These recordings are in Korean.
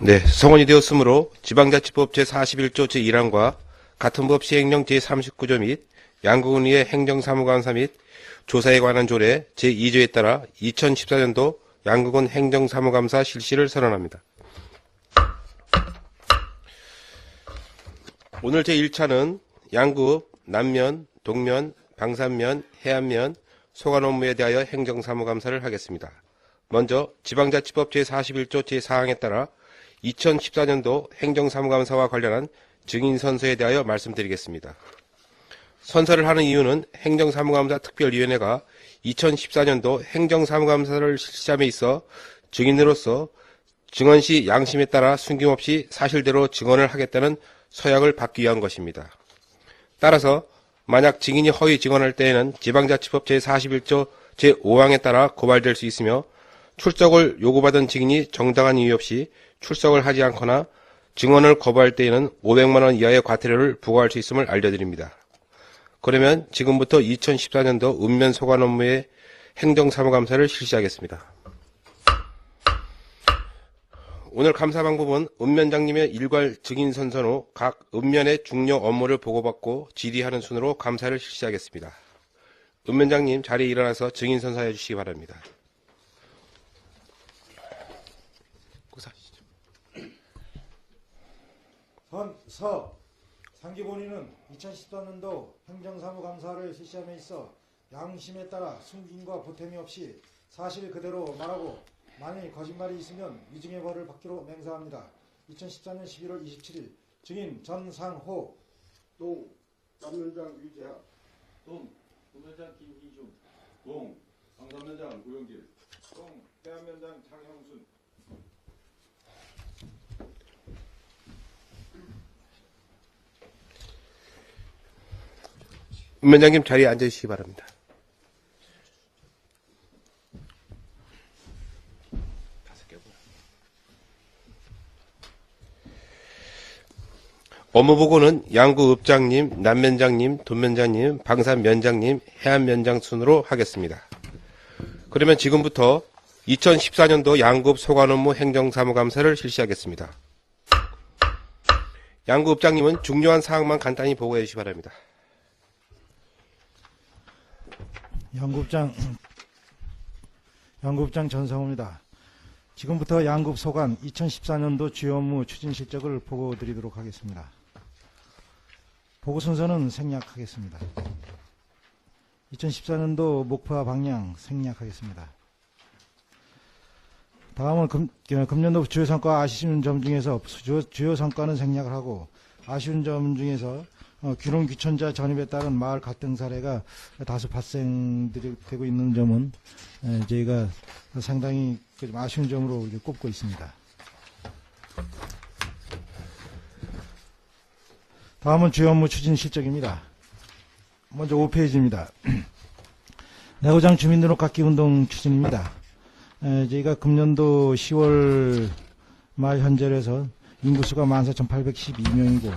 네, 성원이 되었으므로 지방자치법 제41조 제1항과 같은 법 시행령 제39조 및 양국은리의 행정사무감사 및 조사에 관한 조례 제2조에 따라 2014년도 양국은 행정사무감사 실시를 선언합니다. 오늘 제1차는 양국, 남면, 동면, 방산면, 해안면, 소관 업무에 대하여 행정사무감사를 하겠습니다. 먼저 지방자치법 제41조 제4항에 따라 2014년도 행정사무감사와 관련한 증인선서에 대하여 말씀드리겠습니다. 선서를 하는 이유는 행정사무감사 특별위원회가 2014년도 행정사무감사를 실시함에 있어 증인으로서 증언 시 양심에 따라 숨김없이 사실대로 증언을 하겠다는 서약을 받기 위한 것입니다. 따라서 만약 증인이 허위 증언할 때에는 지방자치법 제41조 제5항에 따라 고발될 수 있으며 출석을 요구받은 증인이 정당한 이유 없이 출석을 하지 않거나 증언을 거부할 때에는 500만원 이하의 과태료를 부과할 수 있음을 알려드립니다. 그러면 지금부터 2014년도 읍면 소관 업무의 행정사무감사를 실시하겠습니다. 오늘 감사 방법은 읍면장님의 일괄 증인 선선 후 각 읍면의 중요 업무를 보고받고 질의하는 순으로 감사를 실시하겠습니다. 읍면장님 자리에 일어나서 증인 선서해 주시기 바랍니다. 서 상기본인은 2014년도 행정사무감사를 실시함에 있어 양심에 따라 숨김과 보탬이 없이 사실 그대로 말하고 만일 거짓말이 있으면 위증의 벌을 받기로 맹세합니다. 2014년 11월 27일 증인 전상호 동 남면장 유재하 동 부면장 김희중 동 방산면장 고영길 동 해안면장 장형순 읍면장님 자리에 앉아주시기 바랍니다. 업무보고는 양구읍장님, 남면장님, 돈면장님, 방산면장님, 해안면장 순으로 하겠습니다. 그러면 지금부터 2014년도 양구읍 소관업무 행정사무감사를 실시하겠습니다. 양구읍장님은 중요한 사항만 간단히 보고해 주시기 바랍니다. 양구읍장 전상호입니다. 지금부터 양구읍 소관 2014년도 주요 업무 추진 실적을 보고 드리도록 하겠습니다. 보고 순서는 생략하겠습니다. 2014년도 목표와 방향 생략하겠습니다. 다음은 금년도 주요 성과 아쉬운 점 중에서 주요 성과는 생략을 하고 아쉬운 점 중에서 귀농 귀촌자 전입에 따른 마을 갈등 사례가 다수 발생되고 있는 점은 저희가 상당히 좀 아쉬운 점으로 꼽고 있습니다. 다음은 주요 업무 추진 실적입니다. 먼저 5페이지입니다. 내고장 주민등록 갖기 운동 추진입니다. 저희가 금년도 10월 말 현재로 해서 인구수가 14,812명이고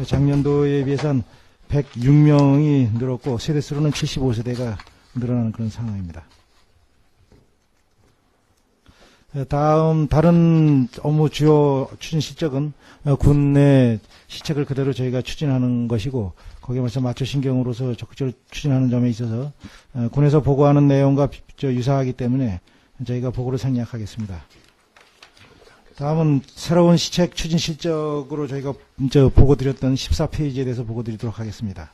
작년도에 비해서는 106명이 늘었고 세대수로는 75세대가 늘어나는 그런 상황입니다. 다른 업무 주요 추진 실적은 군내 시책을 그대로 저희가 추진하는 것이고 거기에 맞춰 신경으로서 적극적으로 추진하는 점에 있어서 군에서 보고하는 내용과 유사하기 때문에 저희가 보고를 생략하겠습니다. 다음은 새로운 시책 추진 실적으로 저희가 보고 드렸던 14페이지에 대해서 보고 드리도록 하겠습니다.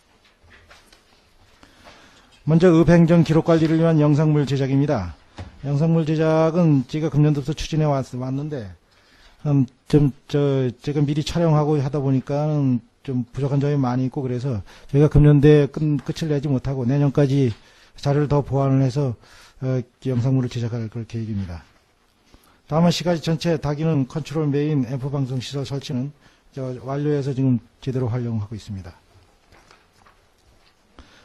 먼저 읍행정 기록관리를 위한 영상물 제작입니다. 영상물 제작은 제가 금년도부터 추진해 왔는데 제가 미리 촬영하고 하다 보니까 좀 부족한 점이 많이 있고 그래서 저희가 금년도에 끝을 내지 못하고 내년까지 자료를 더 보완을 해서 영상물을 제작할 그럴 계획입니다. 다음은 시가지 전체 다기능 컨트롤 메인 앰프 방송 시설 설치는 완료해서 지금 제대로 활용하고 있습니다.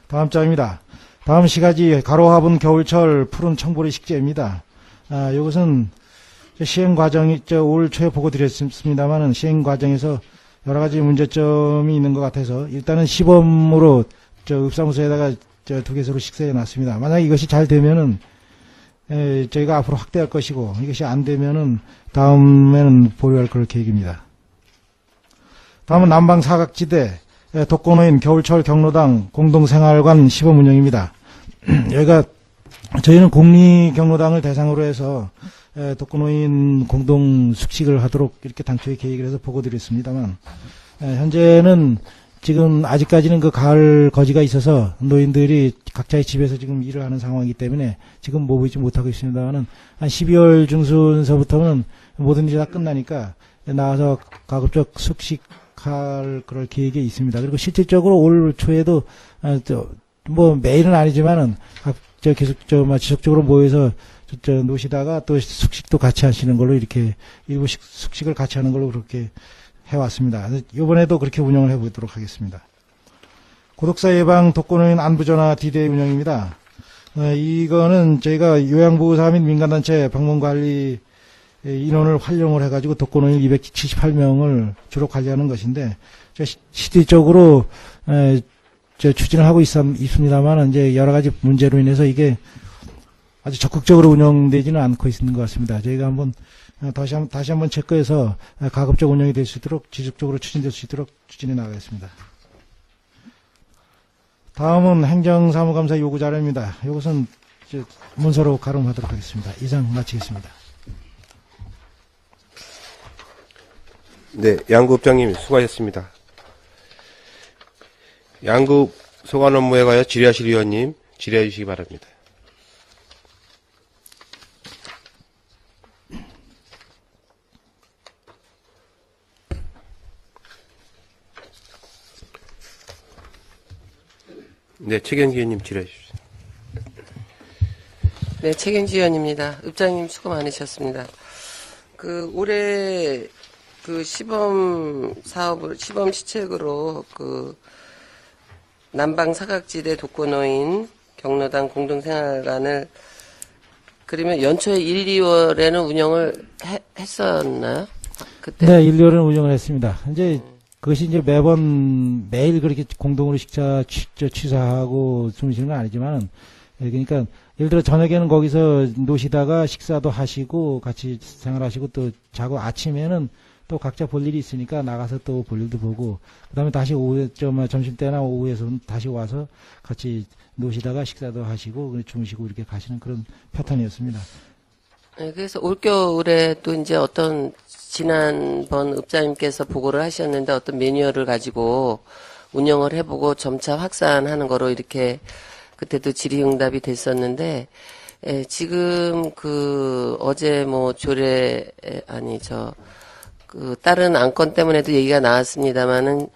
다음 장입니다. 다음 시가지 가로화분 겨울철 푸른 청보리 식재입니다. 이것은 시행 과정이 올 초에 보고 드렸습니다만은 시행 과정에서 여러 가지 문제점이 있는 것 같아서 일단은 시범으로 읍사무소에다가 2개소로 식사해 놨습니다. 만약 이것이 잘 되면은 저희가 앞으로 확대할 것이고 이것이 안 되면은 다음에는 보유할 그럴 계획입니다. 다음은 남방 사각지대 독거노인 겨울철 경로당 공동생활관 시범 운영입니다. 여기가 저희는 공리경로당을 대상으로 해서 독거노인 공동 숙식을 하도록 이렇게 당초에 계획을 해서 보고드렸습니다만 현재는 지금 아직까지는 그 가을 거지가 있어서 노인들이 각자의 집에서 지금 일을 하는 상황이기 때문에 지금 모이지 못하고 있습니다만은 한 12월 중순서부터는 모든 일이 다 끝나니까 나와서 가급적 숙식할 그럴 계획이 있습니다. 그리고 실질적으로 올 초에도 뭐 매일은 아니지만은 계속 지속적으로 모여서 노시다가 또 숙식도 같이 하시는 걸로 이렇게 일부 숙식을 같이 하는 걸로 그렇게 해왔습니다. 이번에도 그렇게 운영을 해보도록 하겠습니다. 고독사 예방 독거노인 안부전화 디데이 운영입니다. 이거는 저희가 요양보호사 및 민간단체 방문관리 인원을 활용을 해가지고 독거노인 278명을 주로 관리하는 것인데 실질적으로 추진을 하고 있습니다만 이제 여러 가지 문제로 인해서 이게 아주 적극적으로 운영되지는 않고 있는 것 같습니다. 저희가 한번 다시 한번 체크해서 가급적 운영이 될 수 있도록 지속적으로 추진될 수 있도록 추진해 나가겠습니다. 다음은 행정사무감사 요구 자료입니다. 이것은 문서로 가름하도록 하겠습니다. 이상 마치겠습니다. 네, 양구읍장님 수고하셨습니다. 양구 소관 업무에 관하여 질의하실 위원님 질의해 주시기 바랍니다. 네, 최경지 의원님 질의해 주십시오. 네, 최경지 의원입니다. 읍장님 수고 많으셨습니다. 올해 시범 시책으로 남방 사각지대 독거노인 경로당 공동생활관을 그러면 연초에 1, 2월에는 운영을 했었나요? 그때? 네, 1, 2월은 운영을 했습니다. 그것이 매일 그렇게 공동으로 식사 취사하고 주무시는 건 아니지만, 그러니까, 예를 들어 저녁에는 거기서 노시다가 식사도 하시고, 같이 생활하시고 또 자고 아침에는 또 각자 볼 일이 있으니까 나가서 또 볼 일도 보고, 그 다음에 다시 오후에, 점심때나 오후에서는 다시 와서 같이 노시다가 식사도 하시고, 주무시고 이렇게 가시는 그런 패턴이었습니다. 네, 그래서 올겨울에 또 이제 지난번 읍장님께서 보고를 하셨는데 어떤 매뉴얼을 가지고 운영을 해보고 점차 확산하는 거로 이렇게 그때도 질의응답이 됐었는데, 지금 어제 다른 안건 때문에도 얘기가 나왔습니다만은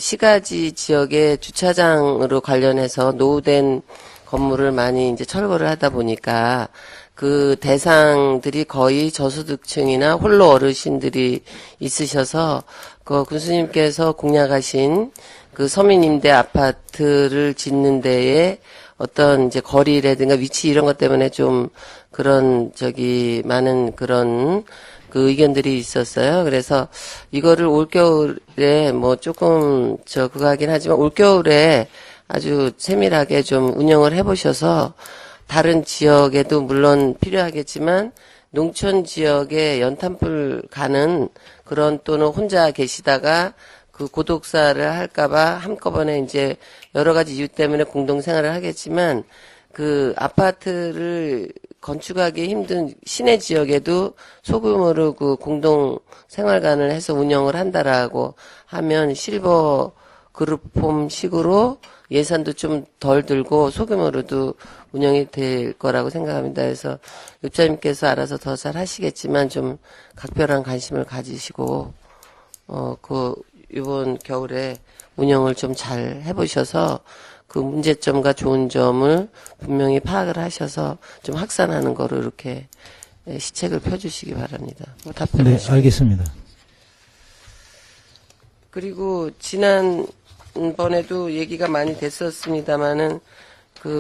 시가지 지역의 주차장으로 관련해서 노후된 건물을 많이 이제 철거를 하다 보니까 대상들이 거의 저소득층이나 홀로 어르신들이 있으셔서 군수님께서 공약하신 서민임대 아파트를 짓는 데에 어떤 이제 거리라든가 위치 이런 것 때문에 좀 많은 그런 의견들이 있었어요. 그래서 이거를 올겨울에 조금 그거 하긴 하지만 올겨울에 아주 세밀하게 좀 운영을 해보셔서 다른 지역에도 물론 필요하겠지만 농촌 지역에 연탄불 가는 그런 또는 혼자 계시다가 고독사를 할까봐 한꺼번에 이제 여러 가지 이유 때문에 공동생활을 하겠지만 아파트를 건축하기 힘든 시내 지역에도 소규모로 공동생활관을 해서 운영을 한다라고 하면 실버 그룹홈 식으로 예산도 좀 덜 들고 소규모로도 운영이 될 거라고 생각합니다. 그래서 읍장님께서 알아서 더 잘 하시겠지만 좀 각별한 관심을 가지시고 이번 겨울에 운영을 좀 잘 해보셔서 문제점과 좋은 점을 분명히 파악을 하셔서 좀 확산하는 거로 이렇게 시책을 펴주시기 바랍니다. 답변해 네, 알겠습니다. 그리고 지난번에도 얘기가 많이 됐었습니다만은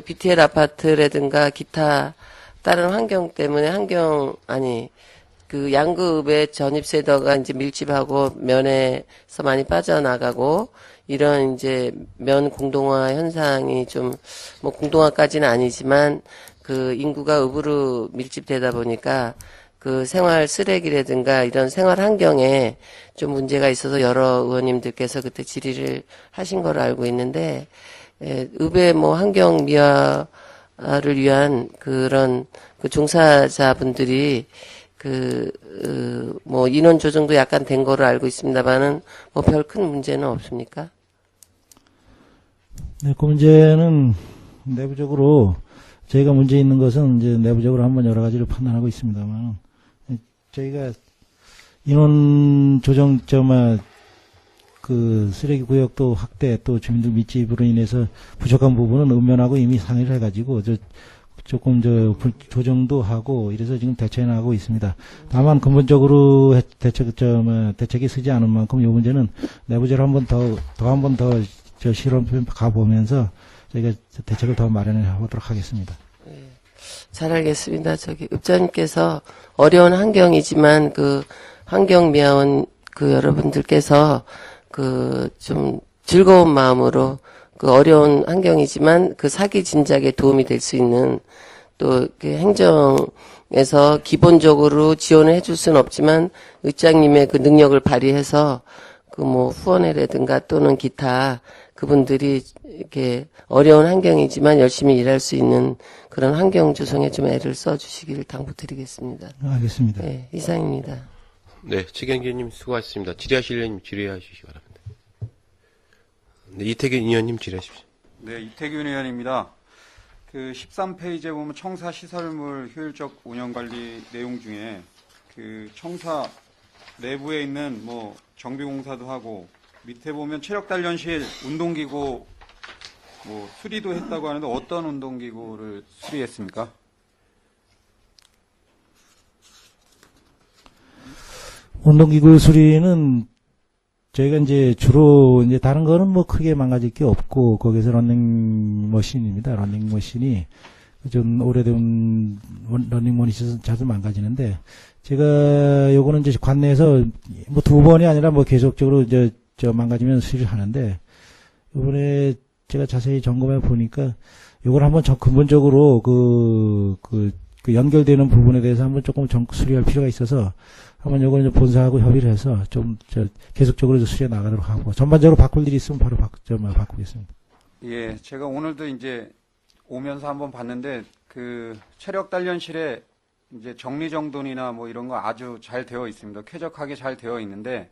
BTL 아파트라든가 기타 다른 환경 때문에 양급의 전입세더가 이제 밀집하고 면에서 많이 빠져나가고 이런 이제 면 공동화 현상이 좀 공동화까지는 아니지만 그 인구가 읍으로 밀집되다 보니까 그 생활 쓰레기라든가 이런 생활 환경에 좀 문제가 있어서 여러 의원님들께서 그때 질의를 하신 걸로 알고 있는데, 읍의 뭐 환경 미화를 위한 그런 그 종사자분들이 뭐 인원 조정도 약간 된 거로 알고 있습니다만은 뭐 별 큰 문제는 없습니까? 네, 그 문제는 내부적으로 저희가 문제 있는 것은 이제 내부적으로 한번 여러 가지를 판단하고 있습니다만 저희가 인원 조정 그 쓰레기 구역도 확대 또 주민들 밀집으로 인해서 부족한 부분은 음면하고 이미 상의를 해가지고 조금 조정도 하고 이래서 지금 대처해 나가고 있습니다. 다만 근본적으로 대책이 서지 않은 만큼 이 문제는 내부적으로 한 번 더 실험 가보면서 저희가 대책을 더 마련해 보도록 하겠습니다. 잘 알겠습니다. 읍장님께서 어려운 환경이지만 그 환경미화원 그 여러분들께서 그 좀 즐거운 마음으로 그 어려운 환경이지만 그 사기 진작에 도움이 될 수 있는 또 그 행정에서 기본적으로 지원을 해줄 수는 없지만 읍장님의 그 능력을 발휘해서 그 뭐 후원회라든가 또는 기타 그분들이 이렇게 어려운 환경이지만 열심히 일할 수 있는 그런 환경 조성에 좀 애를 써주시기를 당부드리겠습니다. 알겠습니다. 네, 이상입니다. 네, 지경기님 수고하셨습니다. 질의하실 의원님 질의하시기 바랍니다. 네, 이태균 의원님 질의하십시오. 네, 이태균 의원입니다. 그 13페이지에 보면 청사 시설물 효율적 운영 관리 내용 중에 그 청사 내부에 있는 뭐 정비 공사도 하고 밑에 보면 체력 단련실 운동기구 뭐 수리도 했다고 하는데 어떤 운동기구를 수리했습니까? 운동기구 수리는 저희가 이제 주로 이제 다른 거는 뭐 크게 망가질 게 없고 거기서 러닝머신입니다. 러닝머신이 좀 오래된 러닝머신이 자주 망가지는데 제가 요거는 이제 관내에서 뭐 두 번이 아니라 뭐 계속적으로 저 망가지면 수리를 하는데 이번에 제가 자세히 점검해 보니까 요걸 한번 근본적으로 그 연결되는 부분에 대해서 한번 조금 수리할 필요가 있어서 한번 요거는 본사하고 협의를 해서 계속적으로 수리해 나가도록 하고 전반적으로 바꿀 일이 있으면 바로 바꾸겠습니다. 예, 제가 오늘도 이제 오면서 한번 봤는데 그 체력 단련실에 이제 정리정돈이나 뭐 이런 거 아주 잘 되어 있습니다. 쾌적하게 잘 되어 있는데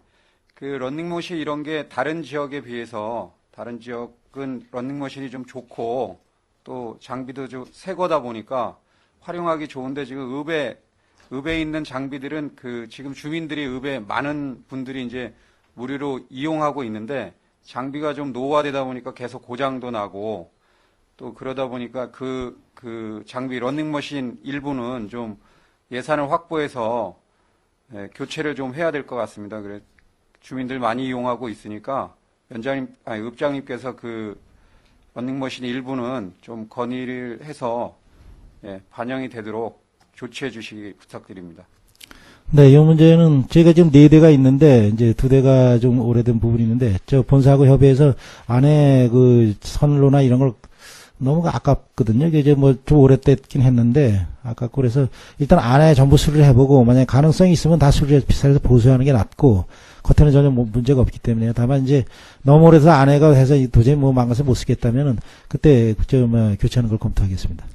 그 러닝머신 이런 게 다른 지역에 비해서 다른 지역은 러닝머신이 좀 좋고 또 장비도 좀 새 거다 보니까 활용하기 좋은데 지금 읍에 있는 장비들은 그 지금 주민들이 읍에 많은 분들이 이제 무료로 이용하고 있는데 장비가 좀 노후화되다 보니까 계속 고장도 나고 또 그러다 보니까 그 장비 러닝머신 일부는 좀 예산을 확보해서 교체를 좀 해야 될 것 같습니다. 그래 주민들 많이 이용하고 있으니까 읍장님께서 그 러닝머신 일부는 좀 건의를 해서 반영이 되도록 조치해 주시기 부탁드립니다. 네, 이 문제는 저희가 지금 4대가 있는데 이제 2대가 좀 오래된 부분이 있는데 저 본사하고 협의해서 안에 그 선로나 이런 걸 너무 아깝거든요. 이게 이제 뭐 좀 오래됐긴 했는데 아깝고 그래서 일단 안에 전부 수리를 해보고 만약에 가능성이 있으면 다 수리해서 보수하는 게 낫고 겉에는 전혀 뭐 문제가 없기 때문에 다만 이제 너무 오래돼서 안에가 해서 도저히 뭐 망가서 못 쓰겠다면은 그때 교체하는 걸 검토하겠습니다.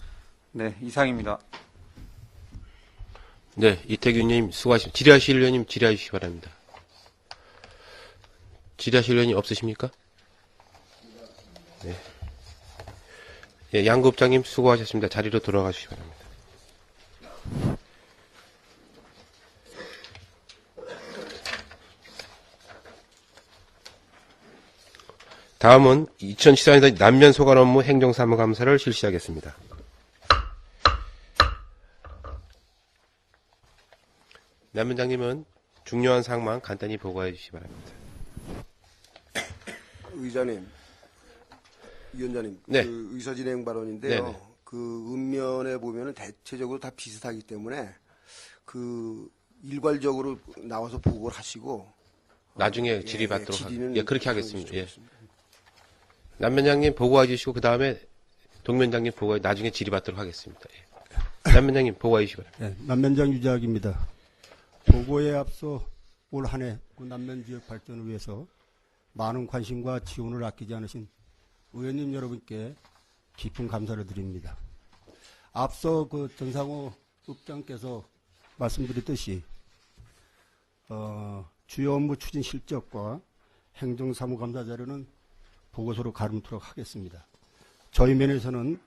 네, 이상입니다. 네, 이태균님 수고하십니다. 질의하실 의원님 질의하시기 바랍니다. 질의하실 의원님 없으십니까? 네. 예, 양급장님 수고하셨습니다. 자리로 돌아가 주시기 바랍니다. 다음은 2014년도 남면 소관 업무 행정사무감사를 실시하겠습니다. 남면장님은 중요한 사항만 간단히 보고해 주시기 바랍니다. 의장님, 위원장님, 네. 그 의사진행 발언인데요. 네네. 그 읍면에 보면은 대체적으로 다 비슷하기 때문에 그 일괄적으로 나와서 보고를 하시고 나중에 질의받도록 질의는 예, 그렇게 하겠습니다. 예. 좋겠습니다. 남면장님 보고해 주시고 그 다음에 동면장님 보고해 나중에 질의받도록 하겠습니다. 예. 남면장님 보고해 주시기 바랍니다. 네, 남면장 유작입니다. 보고에 앞서 올 한 해 남면 지역 발전을 위해서 많은 관심과 지원을 아끼지 않으신 의원님 여러분께 깊은 감사를 드립니다. 앞서 전상호 읍장께서 말씀드렸듯이 주요 업무 추진 실적과 행정사무감사 자료는 보고서로 가름토록 하겠습니다. 저희 면에서는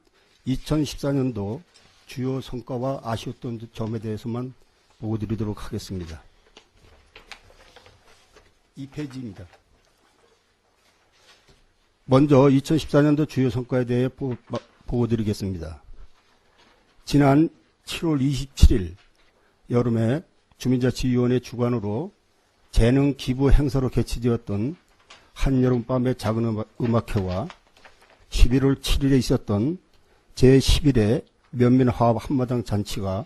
2014년도 주요 성과와 아쉬웠던 점에 대해서만 보고드리도록 하겠습니다. 2페이지입니다. 먼저 2014년도 주요 성과에 대해 보고드리겠습니다. 지난 7월 27일 여름에 주민자치위원회 주관으로 재능 기부 행사로 개최되었던 한여름밤의 작은 음악회와 11월 7일에 있었던 제11회 면면화합 한마당 잔치가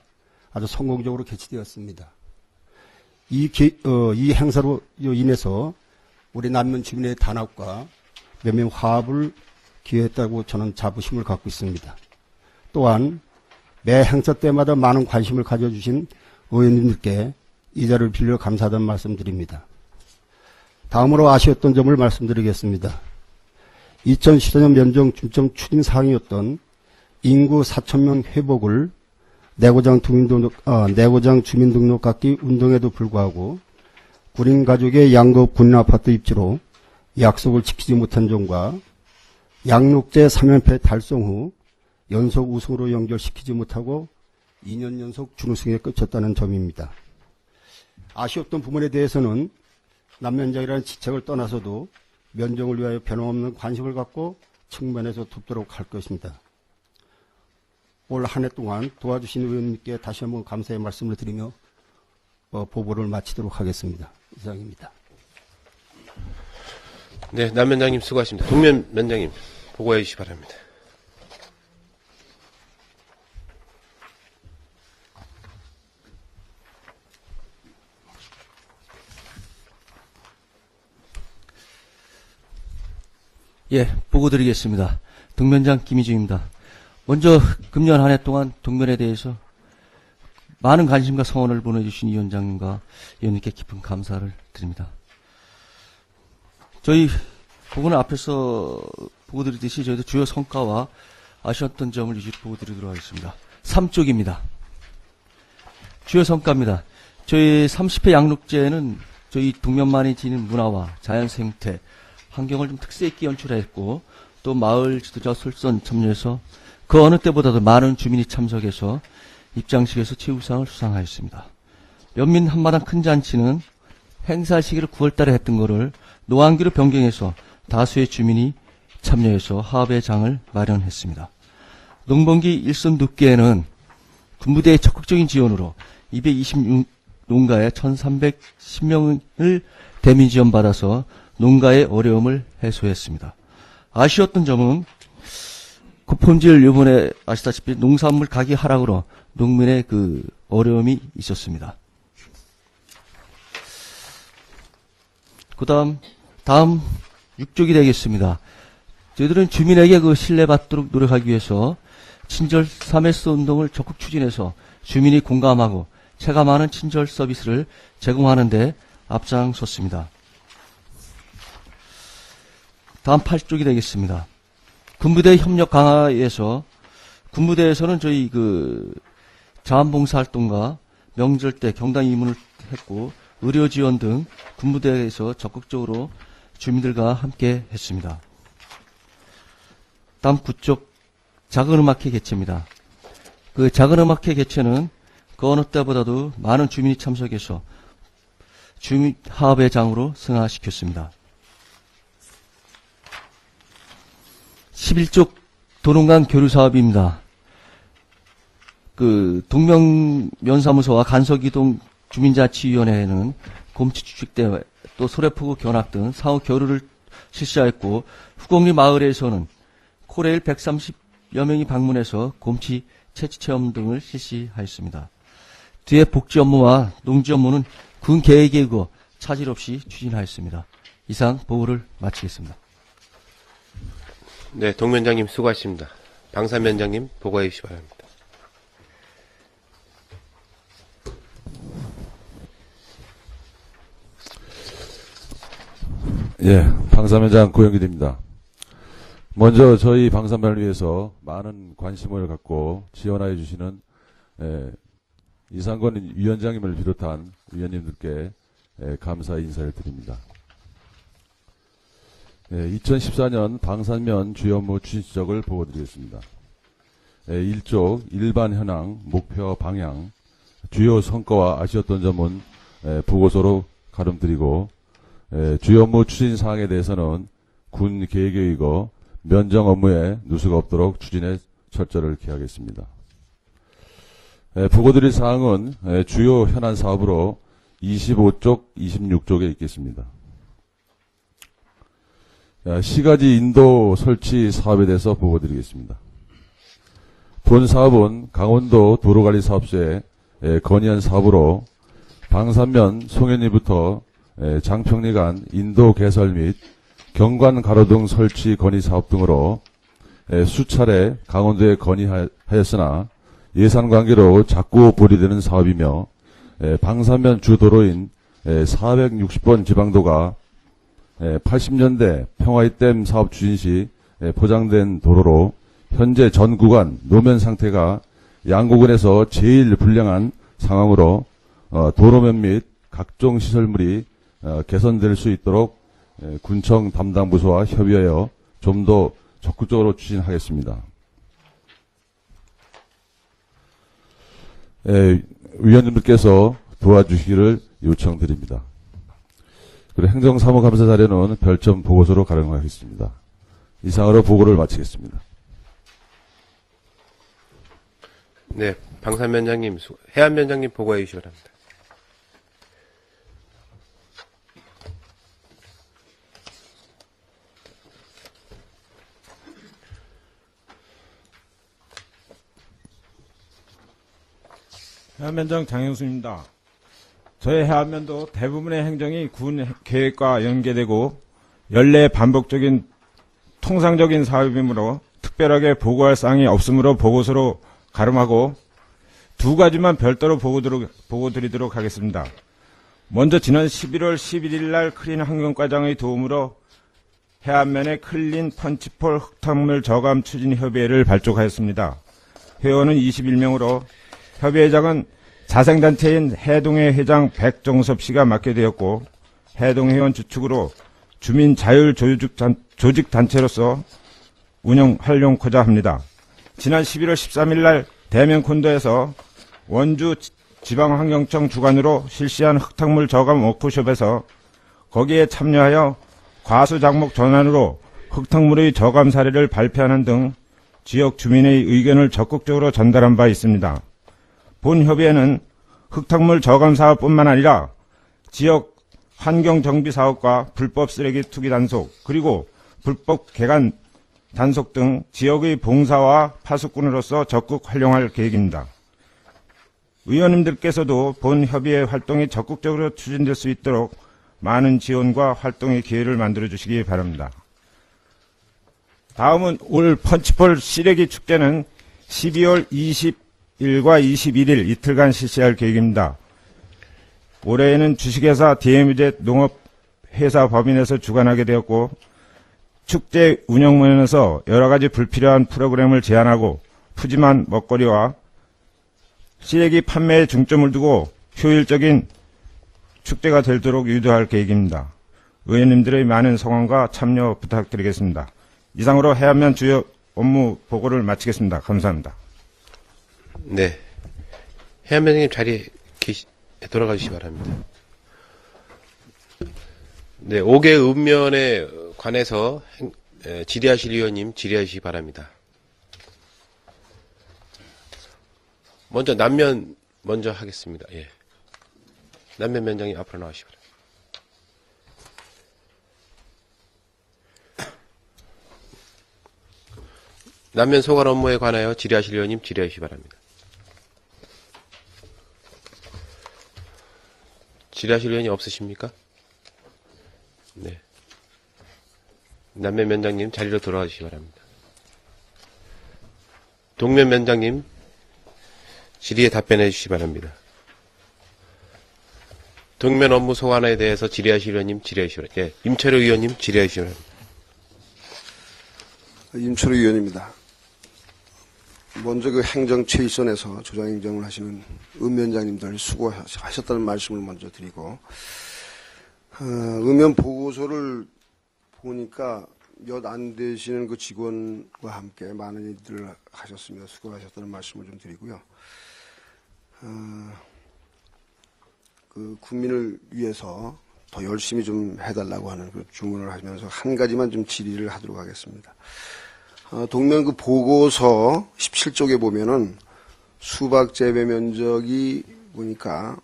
아주 성공적으로 개최되었습니다. 이 행사로 인해서 우리 남면 주민의 단합과 면면 화합을 기여했다고 저는 자부심을 갖고 있습니다. 또한 매 행사 때마다 많은 관심을 가져주신 의원님들께 이 자리를 빌려 감사하다는 말씀드립니다. 다음으로 아쉬웠던 점을 말씀드리겠습니다. 2014년 면정 중점 추진 사항이었던 인구 4,000명 회복을 내고장 주민등록 갖기 운동에도 불구하고 군인 가족의 양급 군인 아파트 입지로 약속을 지키지 못한 점과 양육제 3연패 달성 후 연속 우승으로 연결시키지 못하고 2년 연속 준우승에 그쳤다는 점입니다. 아쉬웠던 부분에 대해서는 남면장이라는 지책을 떠나서도 면정을 위하여 변함없는 관심을 갖고 측면에서 돕도록 할 것입니다. 올 한 해 동안 도와주신 의원님께 다시 한번 감사의 말씀을 드리며 보고를 마치도록 하겠습니다. 이상입니다. 네, 남면장님 수고하십니다. 동면면장님 보고해 주시기 바랍니다. 예, 보고 드리겠습니다. 동면장 김희중입니다. 먼저 금년 한 해 동안 동면에 대해서 많은 관심과 성원을 보내주신 위원장님과 위원님께 깊은 감사를 드립니다. 저희 보고는 앞에서 보고 드리듯이 저희도 주요 성과와 아쉬웠던 점을 위주로 보고 드리도록 하겠습니다. 3쪽입니다. 주요 성과입니다. 저희 30회 양육제는 저희 동면만이 지닌 문화와 자연 생태, 환경을 좀 특색 있게 연출했고 또 마을 지도자 솔선 참여해서 그 어느 때보다도 많은 주민이 참석해서 입장식에서 최우상을 수상하였습니다. 면민 한마당 큰 잔치는 행사 시기를 9월달에 했던 거를 노안기로 변경해서 다수의 주민이 참여해서 화합의 장을 마련했습니다. 농번기 일선 눕기에는 군부대의 적극적인 지원으로 226농가에 1310명을 대민 지원받아서 농가의 어려움을 해소했습니다. 아쉬웠던 점은 고품질 요번에 아시다시피 농산물 가격 하락으로 농민의 그 어려움이 있었습니다. 다음 6쪽이 되겠습니다. 저희들은 주민에게 그 신뢰받도록 노력하기 위해서 친절 3S 운동을 적극 추진해서 주민이 공감하고 체감하는 친절 서비스를 제공하는 데 앞장섰습니다. 다음 8쪽이 되겠습니다. 군부대 협력 강화에서 군부대에서는 저희 그 자원봉사 활동과 명절 때 경당 입문을 했고 의료 지원 등 군부대에서 적극적으로 주민들과 함께 했습니다. 다음 9쪽 작은 음악회 개최입니다. 그 작은 음악회 개최는 그 어느 때보다도 많은 주민이 참석해서 주민 화합의 장으로 승화시켰습니다. 11쪽 도농간 교류 사업입니다. 그 동명면사무소와 간석이동 주민자치위원회는 곰치 주식대 또 소래포구 견학 등 사후 교류를 실시하였고 후곡리 마을에서는 코레일 130여 명이 방문해서 곰치 채취 체험 등을 실시하였습니다. 뒤에 복지 업무와 농지 업무는 군 계획에 의거 차질 없이 추진하였습니다. 이상 보고를 마치겠습니다. 네, 동면장님 수고하십니다. 방산면장님 보고해 주시기 바랍니다. 예, 방사면장 고영길입니다. 먼저 저희 방사면을 위해서 많은 관심을 갖고 지원하여 주시는 이상권 위원장님을 비롯한 위원님들께 감사 인사를 드립니다. 2014년 방사면 주요 업무 추진 지적을 보고드리겠습니다. 1조 일반 현황, 목표 방향, 주요 성과와 아쉬웠던 점은 보고서로 가름드리고 주요 업무 추진 사항에 대해서는 군 계획에 의거 면정 업무에 누수가 없도록 추진에 철저를 기하겠습니다. 보고드릴 사항은 주요 현안 사업으로 25쪽, 26쪽에 있겠습니다. 시가지 인도 설치 사업에 대해서 보고드리겠습니다. 본 사업은 강원도 도로관리사업소의 건의한 사업으로 방산면 송현리부터 장평리 간 인도 개설 및 경관 가로등 설치 건의 사업 등으로 수차례 강원도에 건의하였으나 예산 관계로 자꾸 보류되는 사업이며 방산면 주도로인 460번 지방도가 80년대 평화이댐 사업 추진 시 포장된 도로로 현재 전 구간 노면 상태가 양구군에서 제일 불량한 상황으로 도로면 및 각종 시설물이 개선될 수 있도록 군청 담당 부서와 협의하여 좀 더 적극적으로 추진하겠습니다. 위원님들께서 도와주시기를 요청드립니다. 그리고 행정사무감사 자료는 별점 보고서로 가름하겠습니다. 이상으로 보고를 마치겠습니다. 네, 방산면장님, 해안면장님 보고해 주시기 바랍니다. 해안면장 장영수입니다. 저희 해안면도 대부분의 행정이 군 계획과 연계되고 연례 반복적인 통상적인 사업이므로 특별하게 보고할 사항이 없으므로 보고서로 가름하고 두 가지만 별도로 보고드리도록 하겠습니다. 먼저 지난 11월 11일 날 클린 환경과장의 도움으로 해안면의 클린 펀치폴 흙탕물 저감 추진 협의회를 발족하였습니다. 회원은 21명으로 협의회장은 자생단체인 해동회 회장 백종섭 씨가 맡게 되었고 해동회원 주축으로 주민 자율 조직단체로서 운영 활용하고자 합니다. 지난 11월 13일 날 대면콘도에서 원주 지방환경청 주관으로 실시한 흙탕물 저감 워크숍에서 거기에 참여하여 과수작목 전환으로 흙탕물의 저감 사례를 발표하는 등 지역 주민의 의견을 적극적으로 전달한 바 있습니다. 본 협의회는 흙탕물 저감 사업뿐만 아니라 지역 환경정비 사업과 불법 쓰레기 투기 단속 그리고 불법 개간 단속 등 지역의 봉사와 파수꾼으로서 적극 활용할 계획입니다. 의원님들께서도 본 협의회 활동이 적극적으로 추진될 수 있도록 많은 지원과 활동의 기회를 만들어 주시기 바랍니다. 다음은 올 펀치폴 시래기 축제는 12월 20일과 21일 이틀간 실시할 계획입니다. 올해에는 주식회사 DMZ 농업회사 법인에서 주관하게 되었고 축제 운영 면에서 여러 가지 불필요한 프로그램을 제한하고 푸짐한 먹거리와 시래기 판매에 중점을 두고 효율적인 축제가 되도록 유도할 계획입니다. 의원님들의 많은 성원과 참여 부탁드리겠습니다. 이상으로 해안면 주요 업무 보고를 마치겠습니다. 감사합니다. 네. 해안면장님 자리에 돌아가 주시기 바랍니다. 네, 5개 읍면에 관해서 질의하실 위원님 질의하시기 바랍니다. 먼저 남면 먼저 하겠습니다. 예. 남면 면장님 앞으로 나오시기 바랍니다. 남면 소관 업무에 관하여 질의하실 위원님 질의하시기 바랍니다. 질의하실 위원이 없으십니까? 네. 남면 면장님 자리로 돌아가 주시기 바랍니다. 동면 면장님 질의에 답변해 주시기 바랍니다. 동면 업무 소관에 대해서 질의하실 의원님 질의하시오. 예, 임철호 의원님 질의하시오. 임철호 의원입니다. 먼저 그 행정 최일선에서 조장행정을 하시는 읍면장님들 수고하셨다는 말씀을 먼저 드리고, 읍면 보고서를 보니까 몇 안 되시는 그 직원과 함께 많은 일들을 하셨습니다. 수고하셨다는 말씀을 좀 드리고요. 그 국민을 위해서 더 열심히 좀 해달라고 하는 그 주문을 하면서 한 가지만 좀 질의를 하도록 하겠습니다. 동면 그 보고서 17쪽에 보면은 수박 재배 면적이 보니까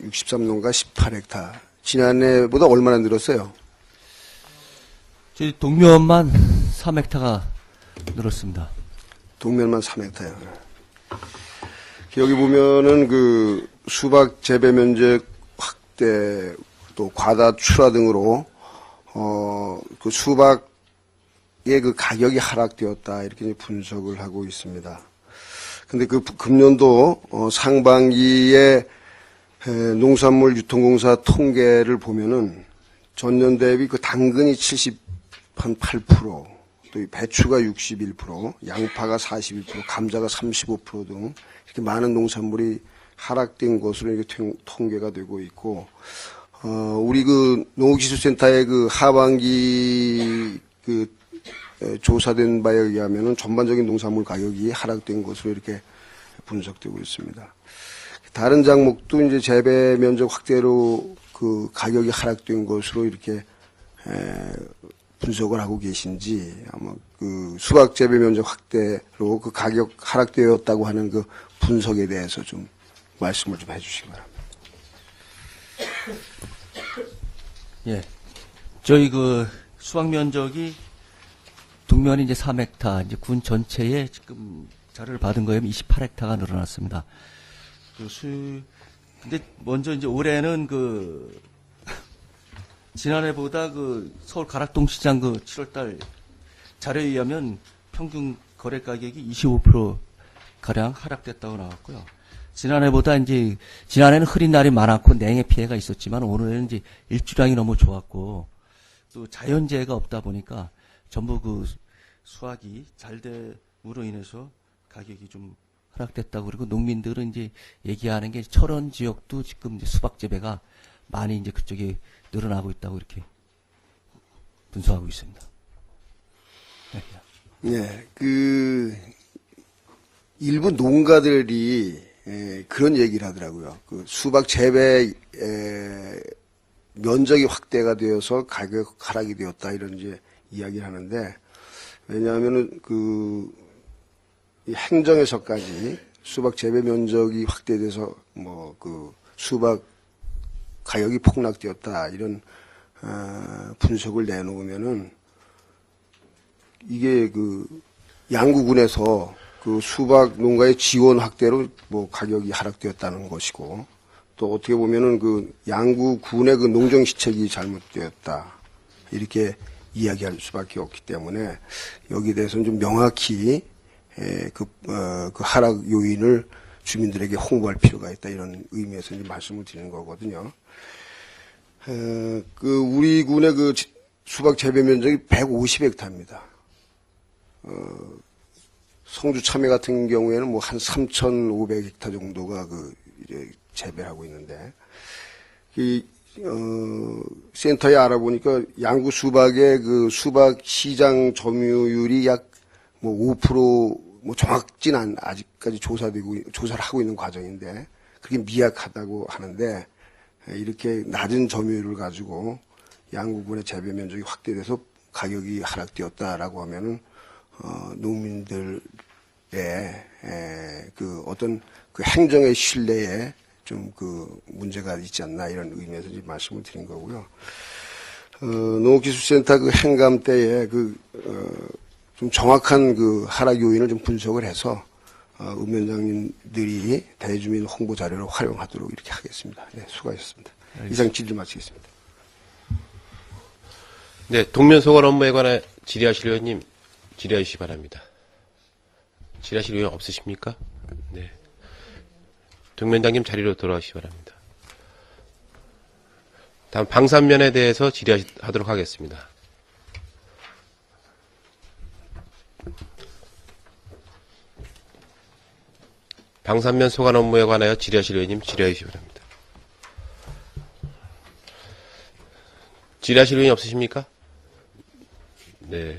63농가 18헥타. 지난해보다 얼마나 늘었어요? 저희 동면만 3헥타가 늘었습니다. 동면만 3헥타요. 여기 보면은 그 수박 재배 면적 확대 또 과다 출하 등으로 그 수박의 그 가격이 하락되었다 이렇게 분석을 하고 있습니다. 근데 그 금년도 상반기에 농산물 유통공사 통계를 보면은 전년 대비 그 당근이 78%, 또 배추가 61%, 양파가 41%, 감자가 35% 등 이렇게 많은 농산물이 하락된 것으로 이렇게 통계가 되고 있고, 우리 그 농업기술센터의 그 하반기 그 조사된 바에 의하면은 전반적인 농산물 가격이 하락된 것으로 이렇게 분석되고 있습니다. 다른 장목도 이제 재배 면적 확대로 그 가격이 하락된 것으로 이렇게 분석을 하고 계신지, 아마 그 수박 재배 면적 확대로 그 가격 하락되었다고 하는 그 분석에 대해서 좀 말씀을 좀 해주시기 바랍니다. 예. 저희 그 수박 면적이 동면이 이제 3헥타, 이제 군 전체에 지금 자료를 받은 거에 28헥타가 늘어났습니다. 근데 먼저 이제 올해는 그 지난해보다 그 서울 가락동 시장 그 7월달 자료에 의하면 평균 거래 가격이 25% 가량 하락됐다고 나왔고요. 지난해보다 이제 지난해는 흐린 날이 많았고 냉해 피해가 있었지만 올해는 이제 일주량이 너무 좋았고 또 자연재해가 없다 보니까 전부 그 수확이 잘 됨으로 인해서 가격이 좀 하락됐다고. 그리고 농민들은 이제 얘기하는 게 철원 지역도 지금 이제 수박 재배가 많이 이제 그쪽에 늘어나고 있다고 이렇게 분석하고 있습니다. 예, 그 일부 농가들이 그런 얘기를 하더라고요. 그 수박 재배 면적이 확대가 되어서 가격 하락이 되었다 이런 이제 이야기를 하는데, 왜냐하면은 그 행정에서까지 수박 재배 면적이 확대돼서 뭐 그 수박 가격이 폭락되었다 이런 분석을 내놓으면은 이게 그 양구군에서 그 수박 농가의 지원 확대로 뭐 가격이 하락되었다는 것이고, 또 어떻게 보면은 그 양구군의 그 농정 시책이 잘못되었다 이렇게 이야기할 수밖에 없기 때문에 여기에 대해서는 좀 명확히 그 하락 요인을 주민들에게 홍보할 필요가 있다 이런 의미에서 이제 말씀을 드리는 거거든요. 그 우리 군의 그 수박 재배 면적이 150헥타입니다. 성주 참외 같은 경우에는 뭐 한 3,500헥타 정도가 그 이제 재배하고 있는데, 센터에 알아보니까 양구 수박의 그 수박 시장 점유율이 약 뭐 5% 뭐 정확지는 아직까지 조사를 하고 있는 과정인데 그게 미약하다고 하는데, 이렇게 낮은 점유율을 가지고 양구군의 재배 면적이 확대돼서 가격이 하락되었다라고 하면은 농민들의 그 어떤 그 행정의 신뢰에 좀 그 문제가 있지 않나 이런 의미에서 이제 말씀을 드린 거고요. 농업기술센터 그 행감 때에 좀 정확한 그 하락 요인을 좀 분석을 해서 읍면장님들이 대주민 홍보 자료를 활용하도록 이렇게 하겠습니다. 네, 수고하셨습니다. 알겠습니다. 이상 질의 마치겠습니다. 네, 동면 소관 업무에 관해 질의하실 의원님 질의하시기 바랍니다. 질의하실 의원 없으십니까? 네. 동면장님 자리로 돌아오시기 바랍니다. 다음 방산면에 대해서 질의하도록 하겠습니다. 방산면 소관 업무에 관하여 질의하실 의원님 질의하시기 바랍니다. 질의하실 의원이 없으십니까? 네.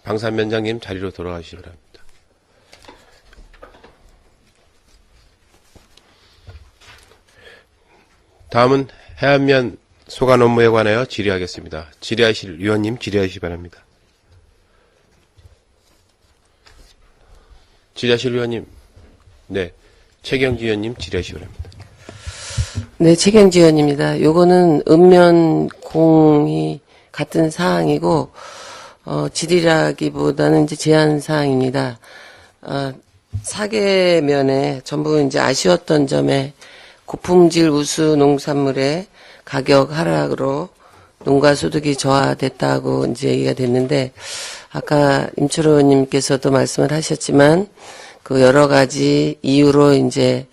방산면장님 자리로 돌아가시기 바랍니다. 다음은 해안면 소관 업무에 관하여 질의하겠습니다. 질의하실 위원님 질의하시기 바랍니다. 질의하실 위원님, 네, 최경지 위원님 질의하시기 바랍니다. 네, 최경지 의원입니다. 요거는 읍면공이 같은 사항이고, 질의라기보다는 이제 제안 사항입니다. 사계면에 전부 이제 아쉬웠던 점에 고품질 우수 농산물의 가격 하락으로 농가 소득이 저하됐다고 이제 얘기가 됐는데, 아까 임철호 의원님께서도 말씀을 하셨지만, 그 여러 가지 이유로 이제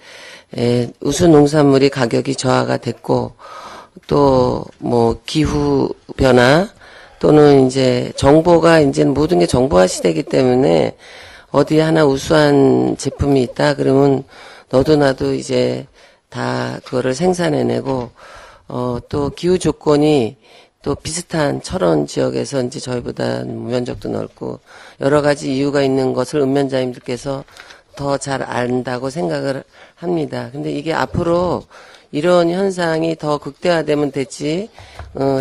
우수 농산물이 가격이 저하가 됐고, 또 뭐 기후 변화 또는 이제 정보가 이제 모든 게 정보화 시대이기 때문에 어디 하나 우수한 제품이 있다 그러면 너도 나도 이제 다 그거를 생산해내고, 또 기후 조건이 또 비슷한 철원 지역에서 이제 저희보다 면적도 넓고 여러 가지 이유가 있는 것을 읍면장님들께서 더 잘 안다고 생각을 합니다. 근데 이게 앞으로 이런 현상이 더 극대화되면 됐지,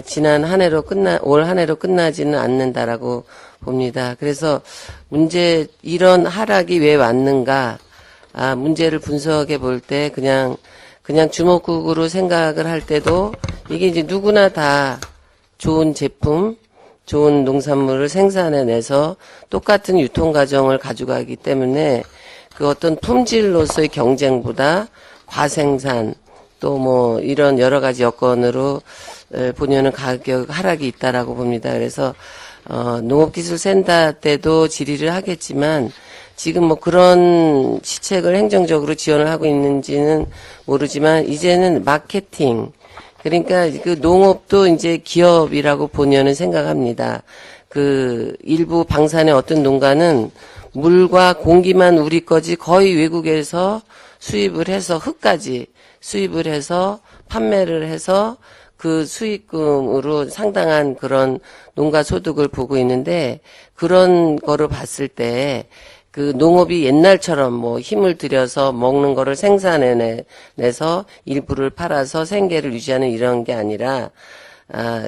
지난 한 해로 올 한 해로 끝나지는 않는다라고 봅니다. 그래서 이런 하락이 왜 왔는가, 문제를 분석해 볼 때 그냥 주먹국으로 생각을 할 때도 이게 이제 누구나 다 좋은 제품, 좋은 농산물을 생산해내서 똑같은 유통 과정을 가져가기 때문에 그 어떤 품질로서의 경쟁보다 과생산 또 뭐 이런 여러 가지 여건으로 보면은 가격 하락이 있다라고 봅니다. 그래서 농업기술센터 때도 질의를 하겠지만 지금 뭐 그런 시책을 행정적으로 지원을 하고 있는지는 모르지만 이제는 마케팅, 그러니까 그 농업도 이제 기업이라고 보면은 생각합니다. 그 일부 방산의 어떤 농가는 물과 공기만 우리 거지 거의 외국에서 수입을 해서 흙까지 수입을 해서 판매를 해서 그 수익금으로 상당한 그런 농가 소득을 보고 있는데, 그런 거를 봤을 때 그 농업이 옛날처럼 뭐 힘을 들여서 먹는 거를 생산해내서 일부를 팔아서 생계를 유지하는 이런 게 아니라,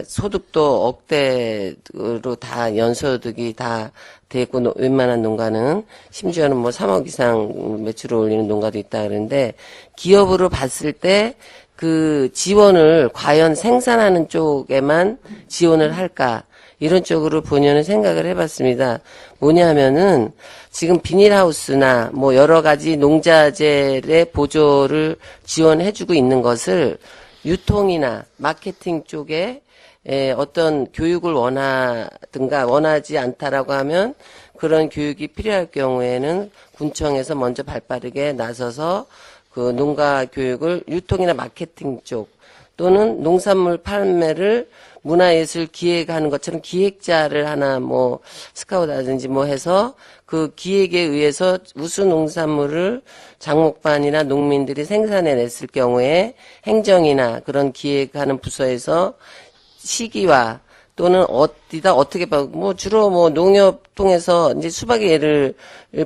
소득도 억대로 다 연소득이 다 되고, 웬만한 농가는 심지어는 뭐 3억 이상 매출을 올리는 농가도 있다 그러는데, 기업으로 봤을 때 그 지원을 과연 생산하는 쪽에만 지원을 할까, 이런 쪽으로 본연은 생각을 해봤습니다. 뭐냐면은 지금 비닐하우스나 뭐 여러 가지 농자재의 보조를 지원해주고 있는 것을 유통이나 마케팅 쪽에 어떤 교육을 원하지 않다라고 하면, 그런 교육이 필요할 경우에는 군청에서 먼저 발빠르게 나서서 그 농가 교육을 유통이나 마케팅 쪽 또는 농산물 판매를 문화예술 기획하는 것처럼 기획자를 하나 뭐 스카우트라든지 뭐 해서 그 기획에 의해서 우수 농산물을 장목반이나 농민들이 생산해냈을 경우에 행정이나 그런 기획하는 부서에서 시기와 또는 어디다 어떻게 뭐 주로 뭐 농협 통해서 이제 수박의 예를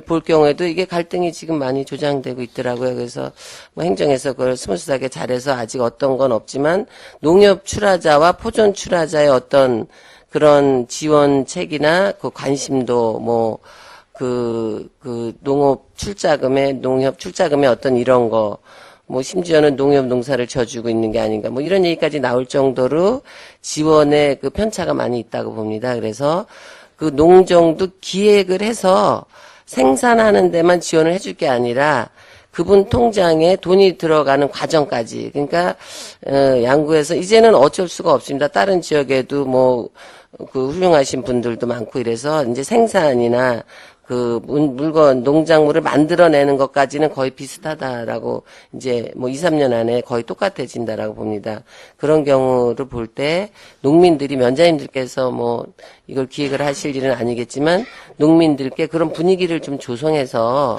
볼 경우에도 이게 갈등이 지금 많이 조장되고 있더라고요. 그래서 뭐 행정에서 그걸 스무스하게 잘해서 아직 어떤 건 없지만, 농협 출하자와 포존 출하자의 어떤 그런 지원책이나 그 관심도 뭐 그 농업 출자금의 어떤 이런 거, 뭐 심지어는 농협 농사를 져주고 있는 게 아닌가, 뭐 이런 얘기까지 나올 정도로 지원의 그 편차가 많이 있다고 봅니다. 그래서 그 농정도 기획을 해서 생산하는 데만 지원을 해줄 게 아니라 그분 통장에 돈이 들어가는 과정까지, 그러니까 양구에서 이제는 어쩔 수가 없습니다. 다른 지역에도 뭐 그 훌륭하신 분들도 많고 이래서 이제 생산이나 물건, 농작물을 만들어내는 것까지는 거의 비슷하다라고 이제 뭐 2, 3년 안에 거의 똑같아진다라고 봅니다. 그런 경우를 볼 때 농민들이 면장님들께서 뭐 이걸 기획을 하실 일은 아니겠지만 농민들께 그런 분위기를 좀 조성해서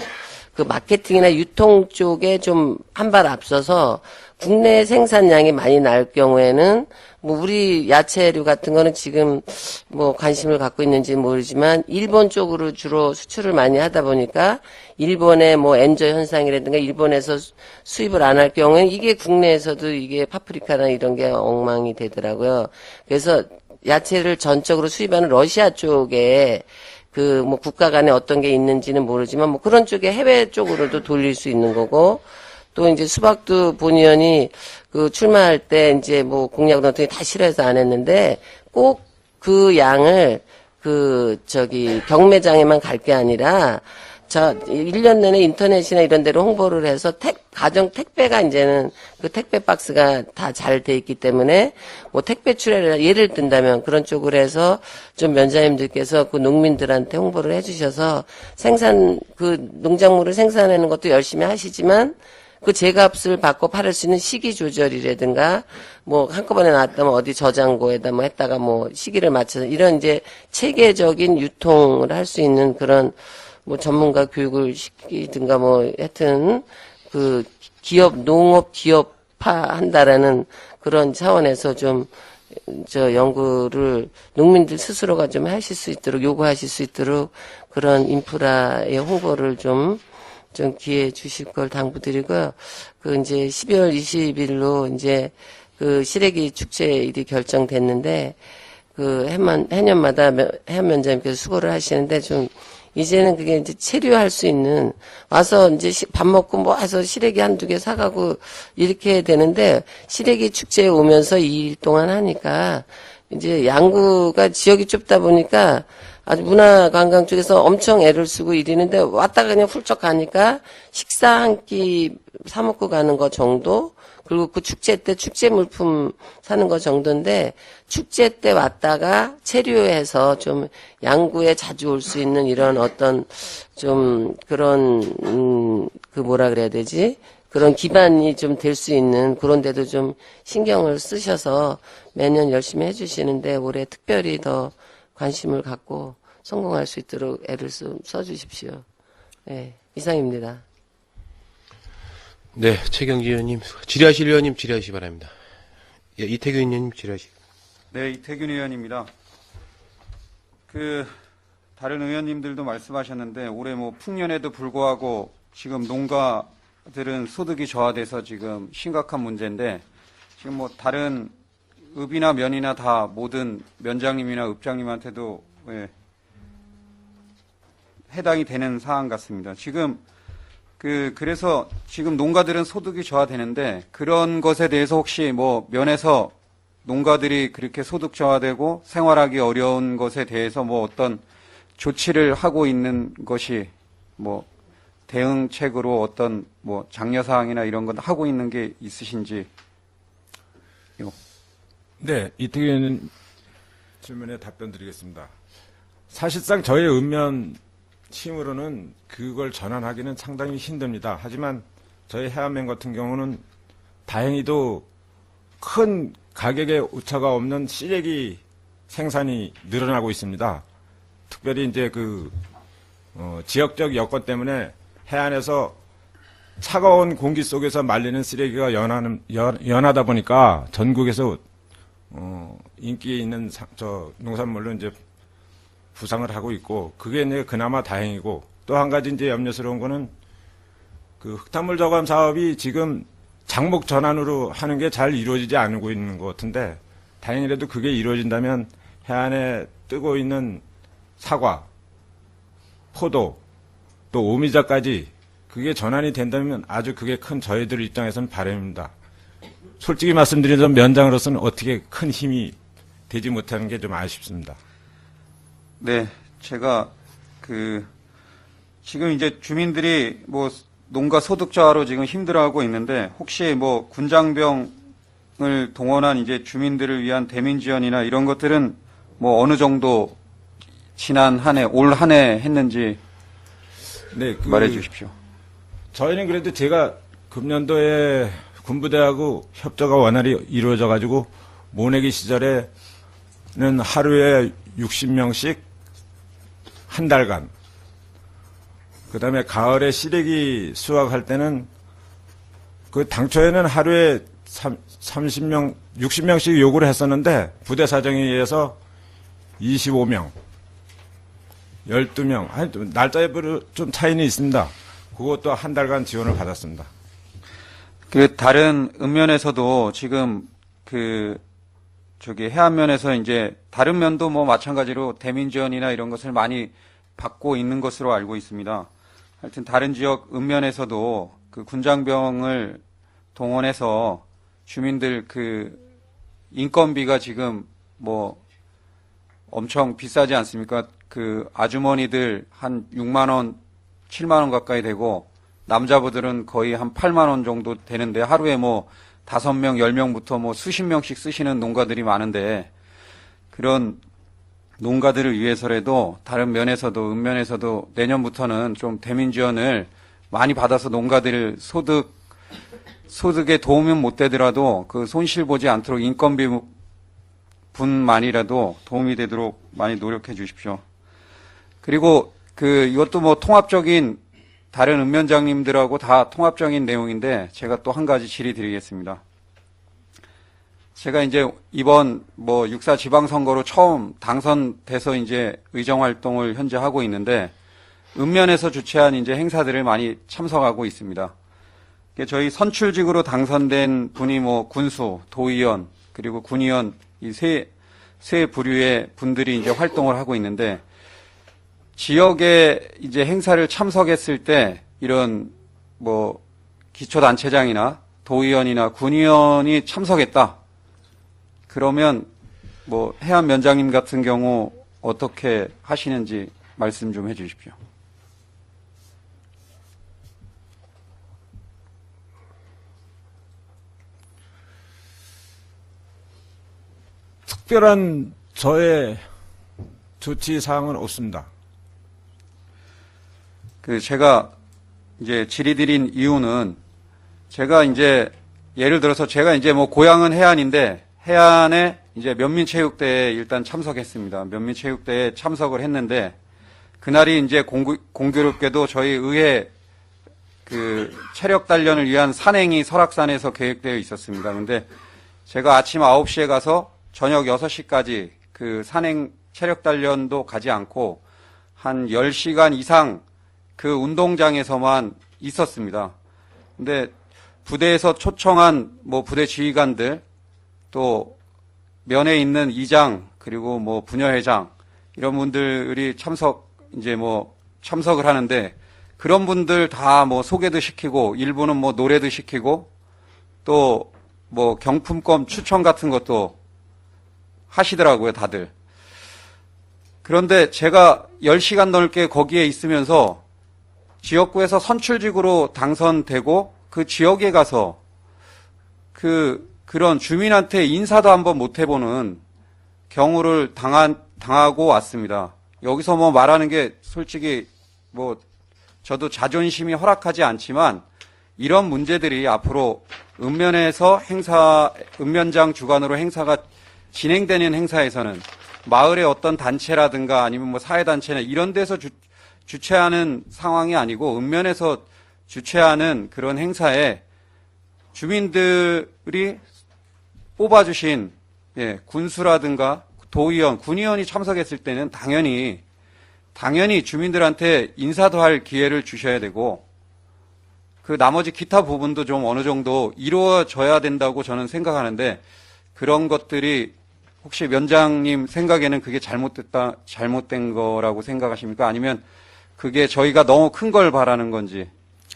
그 마케팅이나 유통 쪽에 좀 한 발 앞서서 국내 생산량이 많이 날 경우에는 뭐 우리 야채류 같은 거는 지금 뭐 관심을 갖고 있는지 모르지만 일본 쪽으로 주로 수출을 많이 하다 보니까 일본의 뭐 엔저 현상이라든가 일본에서 수입을 안 할 경우에는 이게 국내에서도 이게 파프리카나 이런 게 엉망이 되더라고요. 그래서 야채를 전적으로 수입하는 러시아 쪽에 그 뭐 국가 간에 어떤 게 있는지는 모르지만 뭐 그런 쪽에 해외 쪽으로도 돌릴 수 있는 거고 또 이제 수박도 본 의원이 그 출마할 때 이제 뭐 공약을 어떻게 다 싫어해서 안 했는데 꼭 그 양을 경매장에만 갈 게 아니라 1년 내내 인터넷이나 이런 데로 홍보를 해서 가정 택배가 이제는 그 택배 박스가 다 잘 돼 있기 때문에 뭐 택배 출하를 예를 든다면 그런 쪽으로 해서 좀 면장님들께서 그 농민들한테 홍보를 해주셔서 그 농작물을 생산하는 것도 열심히 하시지만 그 제값을 받고 팔을 수 있는 시기 조절이라든가 뭐 한꺼번에 나왔다면 어디 저장고에다 뭐 했다가 뭐 시기를 맞춰서 이런 이제 체계적인 유통을 할 수 있는 그런 뭐 전문가 교육을 시키든가 뭐 하여튼 그 농업 기업화 한다라는 그런 차원에서 좀 연구를 농민들 스스로가 좀 하실 수 있도록 요구하실 수 있도록 그런 인프라의 홍보를 좀 기회해 주실 걸 당부드리고요. 이제 12월 20일로 이제 시래기 축제일이 결정됐는데 해년마다 해안면장님께서 수고를 하시는데 좀 이제는 그게 이제 체류할 수 있는 와서 이제 밥 먹고 뭐 와서 시래기 한두 개 사가고 이렇게 되는데 시래기 축제에 오면서 2일 동안 하니까 이제 양구가 지역이 좁다 보니까 아주 문화관광 쪽에서 엄청 애를 쓰고 이러는데 왔다가 그냥 훌쩍 가니까 식사 한 끼 사 먹고 가는 거 정도 그리고 그 축제 때 축제 물품 사는 거 정도인데 축제 때 왔다가 체류해서 좀 양구에 자주 올 수 있는 이런 어떤 좀 그런 뭐라 그래야 되지? 그런 기반이 좀 될 수 있는 그런 데도 좀 신경을 쓰셔서 매년 열심히 해주시는데 올해 특별히 더 관심을 갖고 성공할 수 있도록 애를 써주십시오. 네, 이상입니다. 네, 최경지 의원님, 질의하실 의원님 질의하시기 바랍니다. 예, 이태규 의원님 질의하시기 바랍니다. 네, 이태균 의원입니다. 다른 의원님들도 말씀하셨는데 올해 뭐 풍년에도 불구하고 지금 농가들은 소득이 저하돼서 지금 심각한 문제인데 지금 뭐 다른 읍이나 면이나 다 모든 면장님이나 읍장님한테도 해당이 되는 사안 같습니다. 지금 그래서 지금 농가들은 소득이 저하되는데 그런 것에 대해서 혹시 뭐 면에서 농가들이 그렇게 소득 저하되고 생활하기 어려운 것에 대해서 뭐 어떤 조치를 하고 있는 것이 뭐 대응책으로 어떤 뭐 장려사항이나 이런 건 하고 있는 게 있으신지. 네, 이태규 의원님 질문에 답변 드리겠습니다. 사실상 저희 읍면 힘으로는 그걸 전환하기는 상당히 힘듭니다. 하지만 저희 해안면 같은 경우는 다행히도 큰 가격의 오차가 없는 시래기 생산이 늘어나고 있습니다. 특별히 이제 지역적 여건 때문에 해안에서 차가운 공기 속에서 말리는 시래기가 연하다 보니까 전국에서 인기 있는 농산물로 이제 부상을 하고 있고 그게 이제 그나마 다행이고 또 한 가지 이제 염려스러운 거는 흙탕물 저감 사업이 지금 장목 전환으로 하는 게 잘 이루어지지 않고 있는 것 같은데 다행이라도 그게 이루어진다면 해안에 뜨고 있는 사과, 포도, 또 오미자까지 그게 전환이 된다면 아주 그게 큰 저희들 입장에서는 바람입니다. 솔직히 말씀드리자면 면장으로서는 어떻게 큰 힘이 되지 못하는 게 좀 아쉽습니다. 네, 제가 지금 이제 주민들이 뭐 농가 소득 저하로 지금 힘들어하고 있는데 혹시 뭐 군장병을 동원한 이제 주민들을 위한 대민 지원이나 이런 것들은 뭐 어느 정도 지난 한 해, 올 한 해 했는지 네, 말해 주십시오. 저희는 그래도 제가 금년도에 군부대하고 협조가 원활히 이루어져 가지고 모내기 시절에는 하루에 60명씩 한 달간, 그 다음에 가을에 시래기 수확할 때는 그 당초에는 하루에 30명, 60명씩 요구를 했었는데 부대 사정에 의해서 25명, 12명, 날짜에 좀 차이는 있습니다. 그것도 한 달간 지원을 받았습니다. 그 다른 읍면에서도 지금 해안면에서 이제 다른 면도 뭐 마찬가지로 대민 지원이나 이런 것을 많이 받고 있는 것으로 알고 있습니다. 하여튼 다른 지역 읍면에서도 그 군장병을 동원해서 주민들 인건비가 지금 뭐 엄청 비싸지 않습니까? 그 아주머니들 한 6만 원, 7만 원 가까이 되고 남자분들은 거의 한 8만 원 정도 되는데 하루에 뭐 5명, 10명부터 뭐 수십 명씩 쓰시는 농가들이 많은데 그런 농가들을 위해서라도 다른 면에서도 읍면에서도 내년부터는 좀 대민 지원을 많이 받아서 농가들 소득에 도움은 못 되더라도 그 손실 보지 않도록 인건비 분만이라도 도움이 되도록 많이 노력해 주십시오. 그리고 이것도 뭐 통합적인 다른 읍면장님들하고 다 통합적인 내용인데 제가 또 한 가지 질의 드리겠습니다. 제가 이제 이번 뭐 6.4 지방선거로 처음 당선돼서 이제 의정활동을 현재 하고 있는데 읍면에서 주최한 이제 행사들을 많이 참석하고 있습니다. 저희 선출직으로 당선된 분이 뭐 군수, 도의원, 그리고 군의원 이 세 부류의 분들이 이제 활동을 하고 있는데 지역에 이제 행사를 참석했을 때 이런 뭐 기초단체장이나 도의원이나 군의원이 참석했다. 그러면 뭐 해안면장님 같은 경우 어떻게 하시는지 말씀 좀 해 주십시오. 특별한 저의 조치 사항은 없습니다. 제가 이제 질의드린 이유는 제가 이제 예를 들어서 제가 이제 뭐 고향은 해안인데 해안에 이제 면민체육대회에 일단 참석했습니다. 면민체육대회에 참석을 했는데 그날이 이제 공교롭게도 저희 의회 체력 단련을 위한 산행이 설악산에서 계획되어 있었습니다. 근데 제가 아침 9시에 가서 저녁 6시까지 그 산행 체력 단련도 가지 않고 한 10시간 이상 그 운동장에서만 있었습니다. 근데 부대에서 초청한 뭐 부대 지휘관들 또 면에 있는 이장 그리고 뭐 분여회장 이런 분들이 참석을 하는데 그런 분들 다 뭐 소개도 시키고 일부는 뭐 노래도 시키고 또 뭐 경품권 추천 같은 것도 하시더라고요, 다들. 그런데 제가 10시간 넘게 거기에 있으면서 지역구에서 선출직으로 당선되고 그 지역에 가서 그런 주민한테 인사도 한번 못 해보는 경우를 당하고 왔습니다. 여기서 뭐 말하는 게 솔직히 뭐 저도 자존심이 허락하지 않지만 이런 문제들이 앞으로 읍면장 주관으로 행사가 진행되는 행사에서는 마을의 어떤 단체라든가 아니면 뭐 사회단체나 이런 데서 주최하는 상황이 아니고 읍면에서 주최하는 그런 행사에 주민들이 뽑아주신 군수라든가 도의원, 군의원이 참석했을 때는 당연히 주민들한테 인사도 할 기회를 주셔야 되고 그 나머지 기타 부분도 좀 어느 정도 이루어져야 된다고 저는 생각하는데 그런 것들이 혹시 면장님 생각에는 그게 잘못된 거라고 생각하십니까? 아니면 그게 저희가 너무 큰 걸 바라는 건지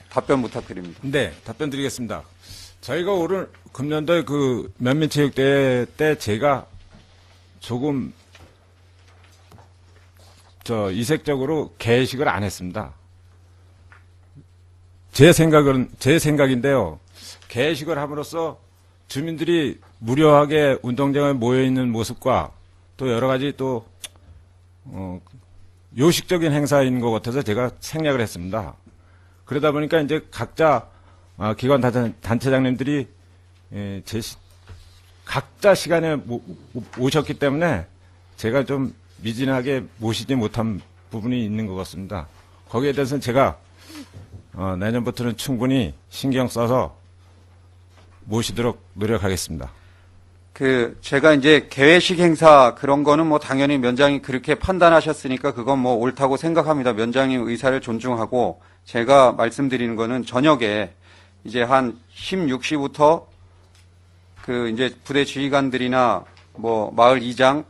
답변 부탁드립니다. 네, 답변 드리겠습니다. 저희가 오늘 금년도에 그 면민체육대회 때 제가 조금 이색적으로 개식을 안 했습니다. 제 생각인데요. 개식을 함으로써 주민들이 무료하게 운동장에 모여 있는 모습과 또 여러 가지 또 요식적인 행사인 것 같아서 제가 생략을 했습니다. 그러다 보니까 이제 각자 기관 단체장님들이 각자 시간에 오셨기 때문에 제가 좀 미진하게 모시지 못한 부분이 있는 것 같습니다. 거기에 대해서는 제가 내년부터는 충분히 신경 써서 모시도록 노력하겠습니다. 제가 이제 개회식 행사 그런 거는 뭐 당연히 면장이 그렇게 판단하셨으니까 그건 뭐 옳다고 생각합니다. 면장님 의사를 존중하고 제가 말씀드리는 거는 저녁에 이제 한 16시부터 이제 부대 지휘관들이나 뭐 마을 이장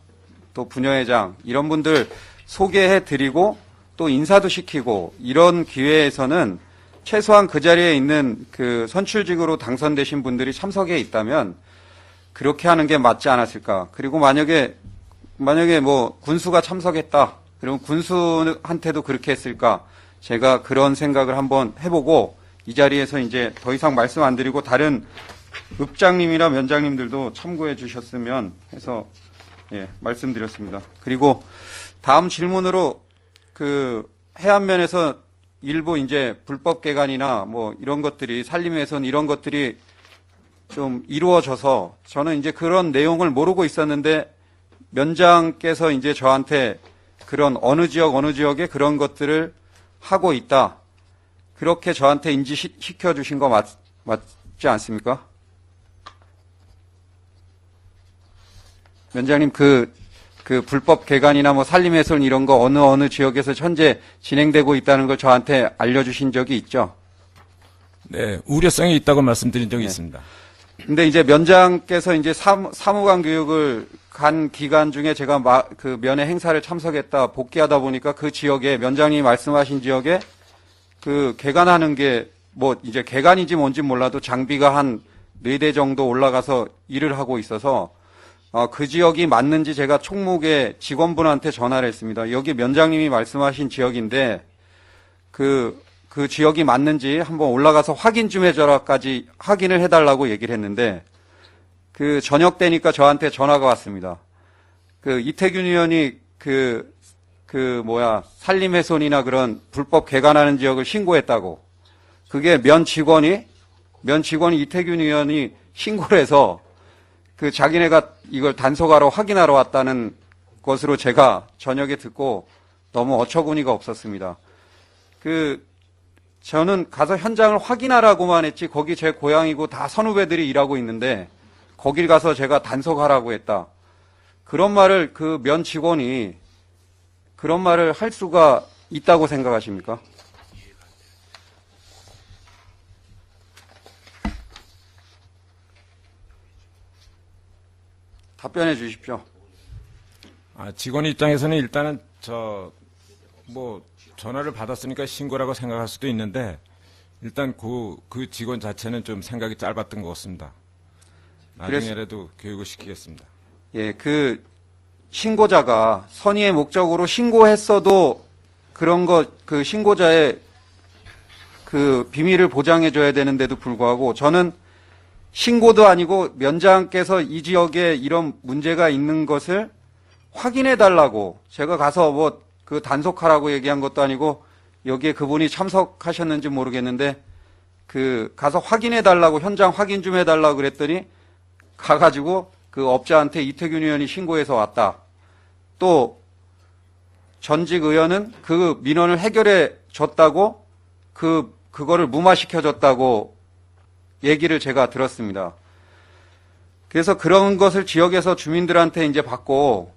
또 부녀회장 이런 분들 소개해 드리고 또 인사도 시키고 이런 기회에서는 최소한 그 자리에 있는 선출직으로 당선되신 분들이 참석해 있다면 그렇게 하는 게 맞지 않았을까. 그리고 만약에 뭐 군수가 참석했다. 그러면 군수한테도 그렇게 했을까. 제가 그런 생각을 한번 해보고 이 자리에서 이제 더 이상 말씀 안 드리고 다른 읍장님이나 면장님들도 참고해 주셨으면 해서 말씀드렸습니다. 그리고 다음 질문으로 해안면에서 일부 이제 불법 개간이나 뭐 이런 것들이 산림훼손 이런 것들이 좀 이루어져서 저는 이제 그런 내용을 모르고 있었는데 면장께서 이제 저한테 그런 어느 지역에 그런 것들을 하고 있다. 그렇게 저한테 인지시켜 주신 거 맞지 않습니까? 면장님 그 불법 개간이나 뭐 산림훼손 이런 거 어느 지역에서 현재 진행되고 있다는 걸 저한테 알려주신 적이 있죠? 네, 우려성이 있다고 말씀드린 적이 있습니다. 근데 이제 면장께서 이제 사무관 교육을 간 기간 중에 제가 면회 행사를 참석했다 복귀하다 보니까 그 지역에 면장님이 말씀하신 지역에 개간하는 게 뭐 이제 개간인지 뭔지 몰라도 장비가 한 4대 정도 올라가서 일을 하고 있어서 그 지역이 맞는지 제가 총무계 직원분한테 전화를 했습니다. 여기 면장님이 말씀하신 지역인데 그 지역이 맞는지 한번 올라가서 확인 좀 해줘라까지 확인을 해달라고 얘기를 했는데 저녁 때니까 저한테 전화가 왔습니다. 이태균 의원이 산림훼손이나 그런 불법 개간하는 지역을 신고했다고. 그게 면 직원이 이태균 의원이 신고를 해서 자기네가 이걸 단속하러 확인하러 왔다는 것으로 제가 저녁에 듣고 너무 어처구니가 없었습니다. 저는 가서 현장을 확인하라고만 했지 거기 제 고향이고 다 선후배들이 일하고 있는데 거길 가서 제가 단속하라고 했다. 그런 말을 면 직원이 그런 말을 할 수가 있다고 생각하십니까? 답변해 주십시오. 직원 입장에서는 일단은 전화를 받았으니까 신고라고 생각할 수도 있는데 일단 그 직원 자체는 좀 생각이 짧았던 것 같습니다. 나중에라도 교육을 시키겠습니다. 예, 신고자가 선의의 목적으로 신고했어도 그런 신고자의 비밀을 보장해 줘야 되는데도 불구하고 저는 신고도 아니고 면장께서 이 지역에 이런 문제가 있는 것을 확인해 달라고 제가 가서 단속하라고 얘기한 것도 아니고 여기에 그분이 참석하셨는지 모르겠는데 가서 확인해 달라고 현장 확인 좀 해달라고 그랬더니 가가지고 업자한테 이태균 의원이 신고해서 왔다. 또 전직 의원은 그 민원을 해결해 줬다고 그거를 무마시켜 줬다고 얘기를 제가 들었습니다. 그래서 그런 것을 지역에서 주민들한테 이제 받고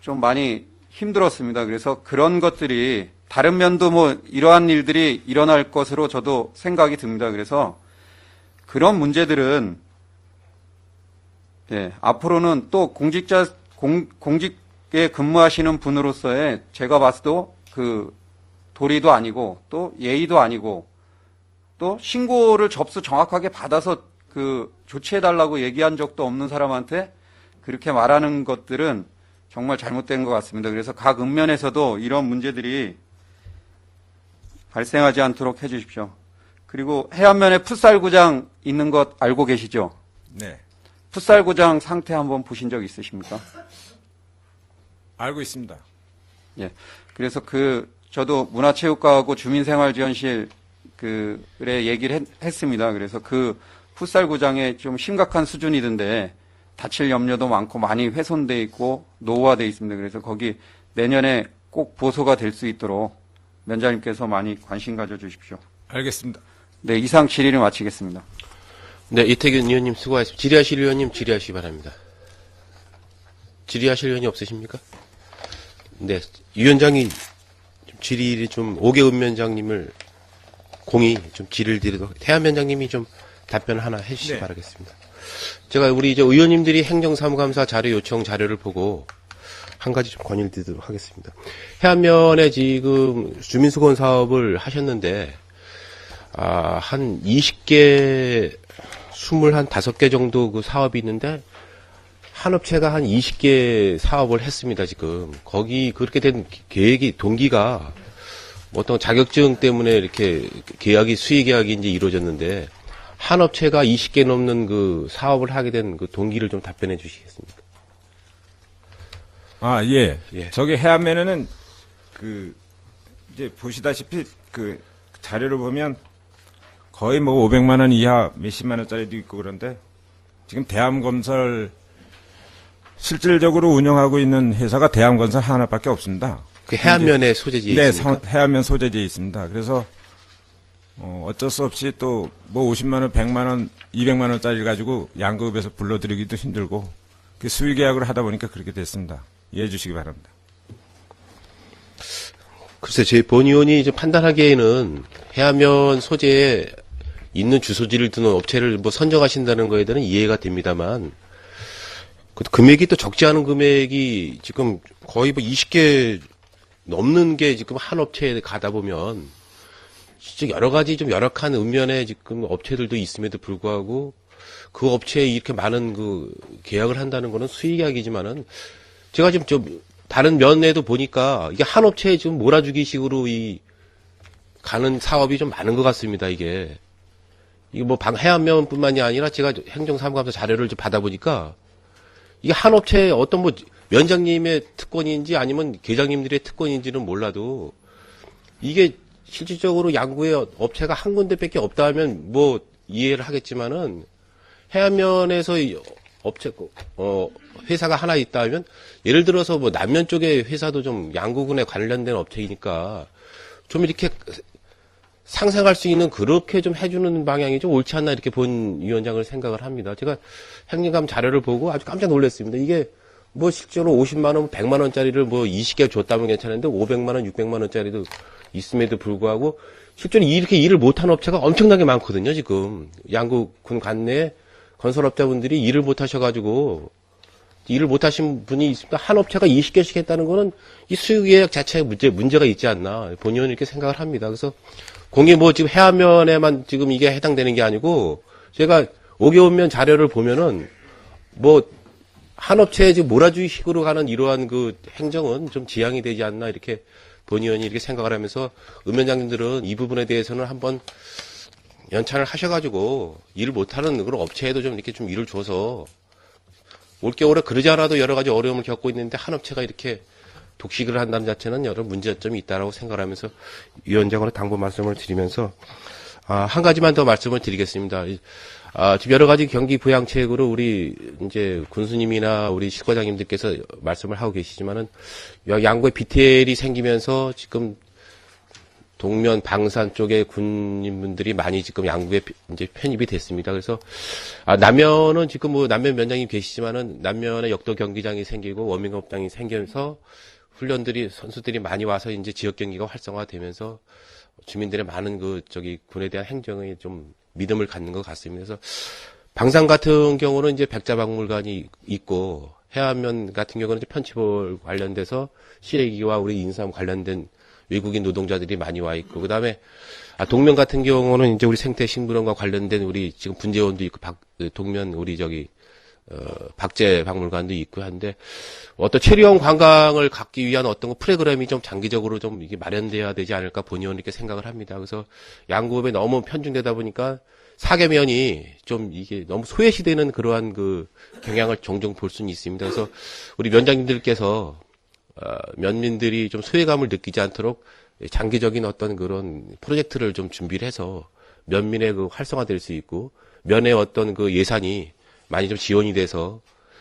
좀 많이 힘들었습니다. 그래서 그런 것들이 다른 면도 이러한 일들이 일어날 것으로 저도 생각이 듭니다. 그래서 그런 문제들은 앞으로는 또 공직에 근무하시는 분으로서의 제가 봤어도 도리도 아니고 또 예의도 아니고 또 신고를 접수 정확하게 받아서 조치해달라고 얘기한 적도 없는 사람한테 그렇게 말하는 것들은 정말 잘못된 것 같습니다. 그래서 각 읍면에서도 이런 문제들이 발생하지 않도록 해주십시오. 그리고 해안면에 풋살구장 있는 것 알고 계시죠? 네. 풋살구장 상태 한번 보신 적 있으십니까? 알고 있습니다. 예. 그래서 저도 문화체육과하고 주민생활지원실 에 얘기를 했습니다. 그래서 풋살구장에 좀 심각한 수준이던데 다칠 염려도 많고 많이 훼손돼 있고 노후화돼 있습니다. 그래서 거기 내년에 꼭 보소가 될 수 있도록 위원장님께서 많이 관심 가져주십시오. 알겠습니다. 네, 이상 질의를 마치겠습니다. 네, 이태균 의원님 수고하셨습니다. 질의하실 의원님 질의하시기 바랍니다. 질의하실 의원이 없으십니까? 네, 위원장이 질의를 좀 오계은 위원장님을 공이 좀 질의를 드리도록 태안 위원장님이 좀 답변 하나 해주시기 네. 바라겠습니다. 제가 우리 이제 의원님들이 행정사무감사 자료 요청 자료를 보고 한 가지 좀 건의를 드리도록 하겠습니다. 해안면에 지금 주민수건 사업을 하셨는데 한 20개, 25개 정도 그 사업이 있는데 한 업체가 한 20개 사업을 했습니다, 지금. 거기 그렇게 된 계획이, 동기가 어떤 자격증 때문에 이렇게 수의 계약이 이제 이루어졌는데 한 업체가 20개 넘는 그 사업을 하게 된 그 동기를 좀 답변해 주시겠습니까? 예. 예. 저기 해안면에는 이제 보시다시피 자료를 보면 거의 뭐 500만 원 이하 몇십만 원짜리도 있고 그런데 지금 대암건설 실질적으로 운영하고 있는 회사가 대암건설 하나밖에 없습니다. 그 해안면에 소재지에 네, 있습니까? 해안면 소재지에 있습니다. 그래서 어쩔 수 없이 또 뭐 50만 원, 100만 원, 200만 원짜리를 가지고 양급에서 불러들이기도 힘들고 수의 계약을 하다 보니까 그렇게 됐습니다. 이해해 주시기 바랍니다. 글쎄, 제 본 의원이 이제 판단하기에는 해안면 소재에 있는 주소지를 두는 업체를 뭐 선정하신다는 거에 대한 이해가 됩니다만, 그 금액이 또 적지 않은 금액이 지금 거의 뭐 20개 넘는 게 지금 한 업체에 가다 보면, 진짜 여러 가지 좀 열악한 읍면에 지금 업체들도 있음에도 불구하고, 그 업체에 이렇게 많은 그 계약을 한다는 거는 수의 계약이지만은, 제가 지금 좀 다른 면에도 보니까 이게 한 업체에 지금 몰아주기 식으로 가는 사업이 좀 많은 것 같습니다, 이게. 이게 뭐 해안면뿐만이 아니라 제가 행정사무감사 자료를 좀 받아보니까 이게 한 업체에 어떤 뭐 위원장님의 특권인지 아니면 계장님들의 특권인지는 몰라도 이게 실질적으로 양구에 업체가 한 군데밖에 없다 하면 뭐 이해를 하겠지만은 해안면에서 회사가 하나 있다 하면 예를 들어서 뭐 남면 쪽에 회사도 좀 양구군에 관련된 업체이니까 좀 이렇게 상생할 수 있는 그렇게 좀 해주는 방향이 좀 옳지 않나 이렇게 본 위원장을 생각을 합니다. 제가 행정감 자료를 보고 아주 깜짝 놀랐습니다. 이게 뭐 실제로 50만 원, 100만 원짜리를 뭐 20개 줬다면 괜찮은데 500만 원, 600만 원짜리도 있음에도 불구하고 실제로 이렇게 일을 못한 업체가 엄청나게 많거든요, 지금. 양구군 관내에 건설업자분들이 일을 못 하셔가지고 일을 못 하신 분이 있습니다. 한 업체가 20개씩 했다는 거는 이 수의계약 자체에 문제가 있지 않나 본의원은 이렇게 생각을 합니다. 그래서 공이 뭐 지금 해안면에만 지금 이게 해당되는 게 아니고 제가 5개월면 자료를 보면은 뭐 한 업체에 지금 몰아주기식으로 가는 이러한 그 행정은 좀 지양이 되지 않나 이렇게 본의원이 이렇게 생각을 하면서 위원장님들은 이 부분에 대해서는 한번 연찬을 하셔가지고 일을 못하는 그런 업체에도 좀 이렇게 좀 일을 줘서 올겨울에 그러지 않아도 여러 가지 어려움을 겪고 있는데 한 업체가 이렇게 독식을 한다는 자체는 여러 문제점이 있다라고 생각을 하면서 위원장으로 당부 말씀을 드리면서 한 가지만 더 말씀을 드리겠습니다. 지금 여러 가지 경기 부양책으로 우리 이제 군수님이나 우리 실과장님들께서 말씀을 하고 계시지만은 양구에 BTL이 생기면서 지금 동면 방산 쪽에 군인분들이 많이 지금 양구에 이제 편입이 됐습니다. 그래서 남면은 지금 뭐 남면 면장님 계시지만은 남면에 역도 경기장이 생기고 워밍업장이 생기면서 훈련들이 선수들이 많이 와서 이제 지역 경기가 활성화되면서 주민들의 많은 군에 대한 행정에 좀 믿음을 갖는 것 같습니다. 그래서 방산 같은 경우는 이제 백자박물관이 있고 해안면 같은 경우는 이제 편치볼 관련돼서 시래기와 우리 인삼 관련된 외국인 노동자들이 많이 와 있고 그다음에 동면 같은 경우는 이제 우리 생태식물원과 관련된 우리 지금 분재원도 있고 동면 우리 박제 박물관도 있고 한데 어떤 체류형 관광을 갖기 위한 어떤 프로그램이 좀 장기적으로 좀 이게 마련돼야 되지 않을까 본의원 이렇게 생각을 합니다. 그래서 양구업에 너무 편중되다 보니까 사계면이 좀 이게 너무 소외시되는 그러한 그 경향을 종종 볼 수는 있습니다. 그래서 우리 위원장님들께서 면민들이 좀 소외감을 느끼지 않도록 장기적인 어떤 그런 프로젝트를 좀 준비를 해서 면민의 그 활성화될 수 있고 면의 어떤 그 예산이 많이 좀 지원이 돼서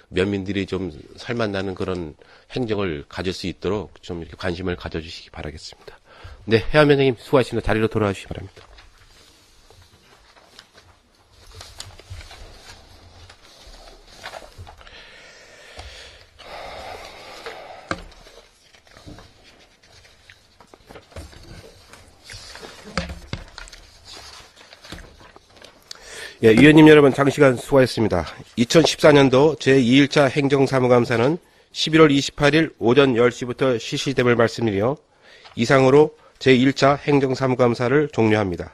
면민들이 좀 살맛나는 그런 행정을 가질 수 있도록 좀 이렇게 관심을 가져주시기 바라겠습니다. 네, 해암면 선생님 수고하셨습니다. 자리로 돌아와 주시기 바랍니다. 예, 위원님 여러분 장시간 수고하셨습니다. 2014년도 제2일차 행정사무감사는 11월 28일 오전 10시부터 실시됨을 말씀드려 이상으로 제1차 행정사무감사를 종료합니다.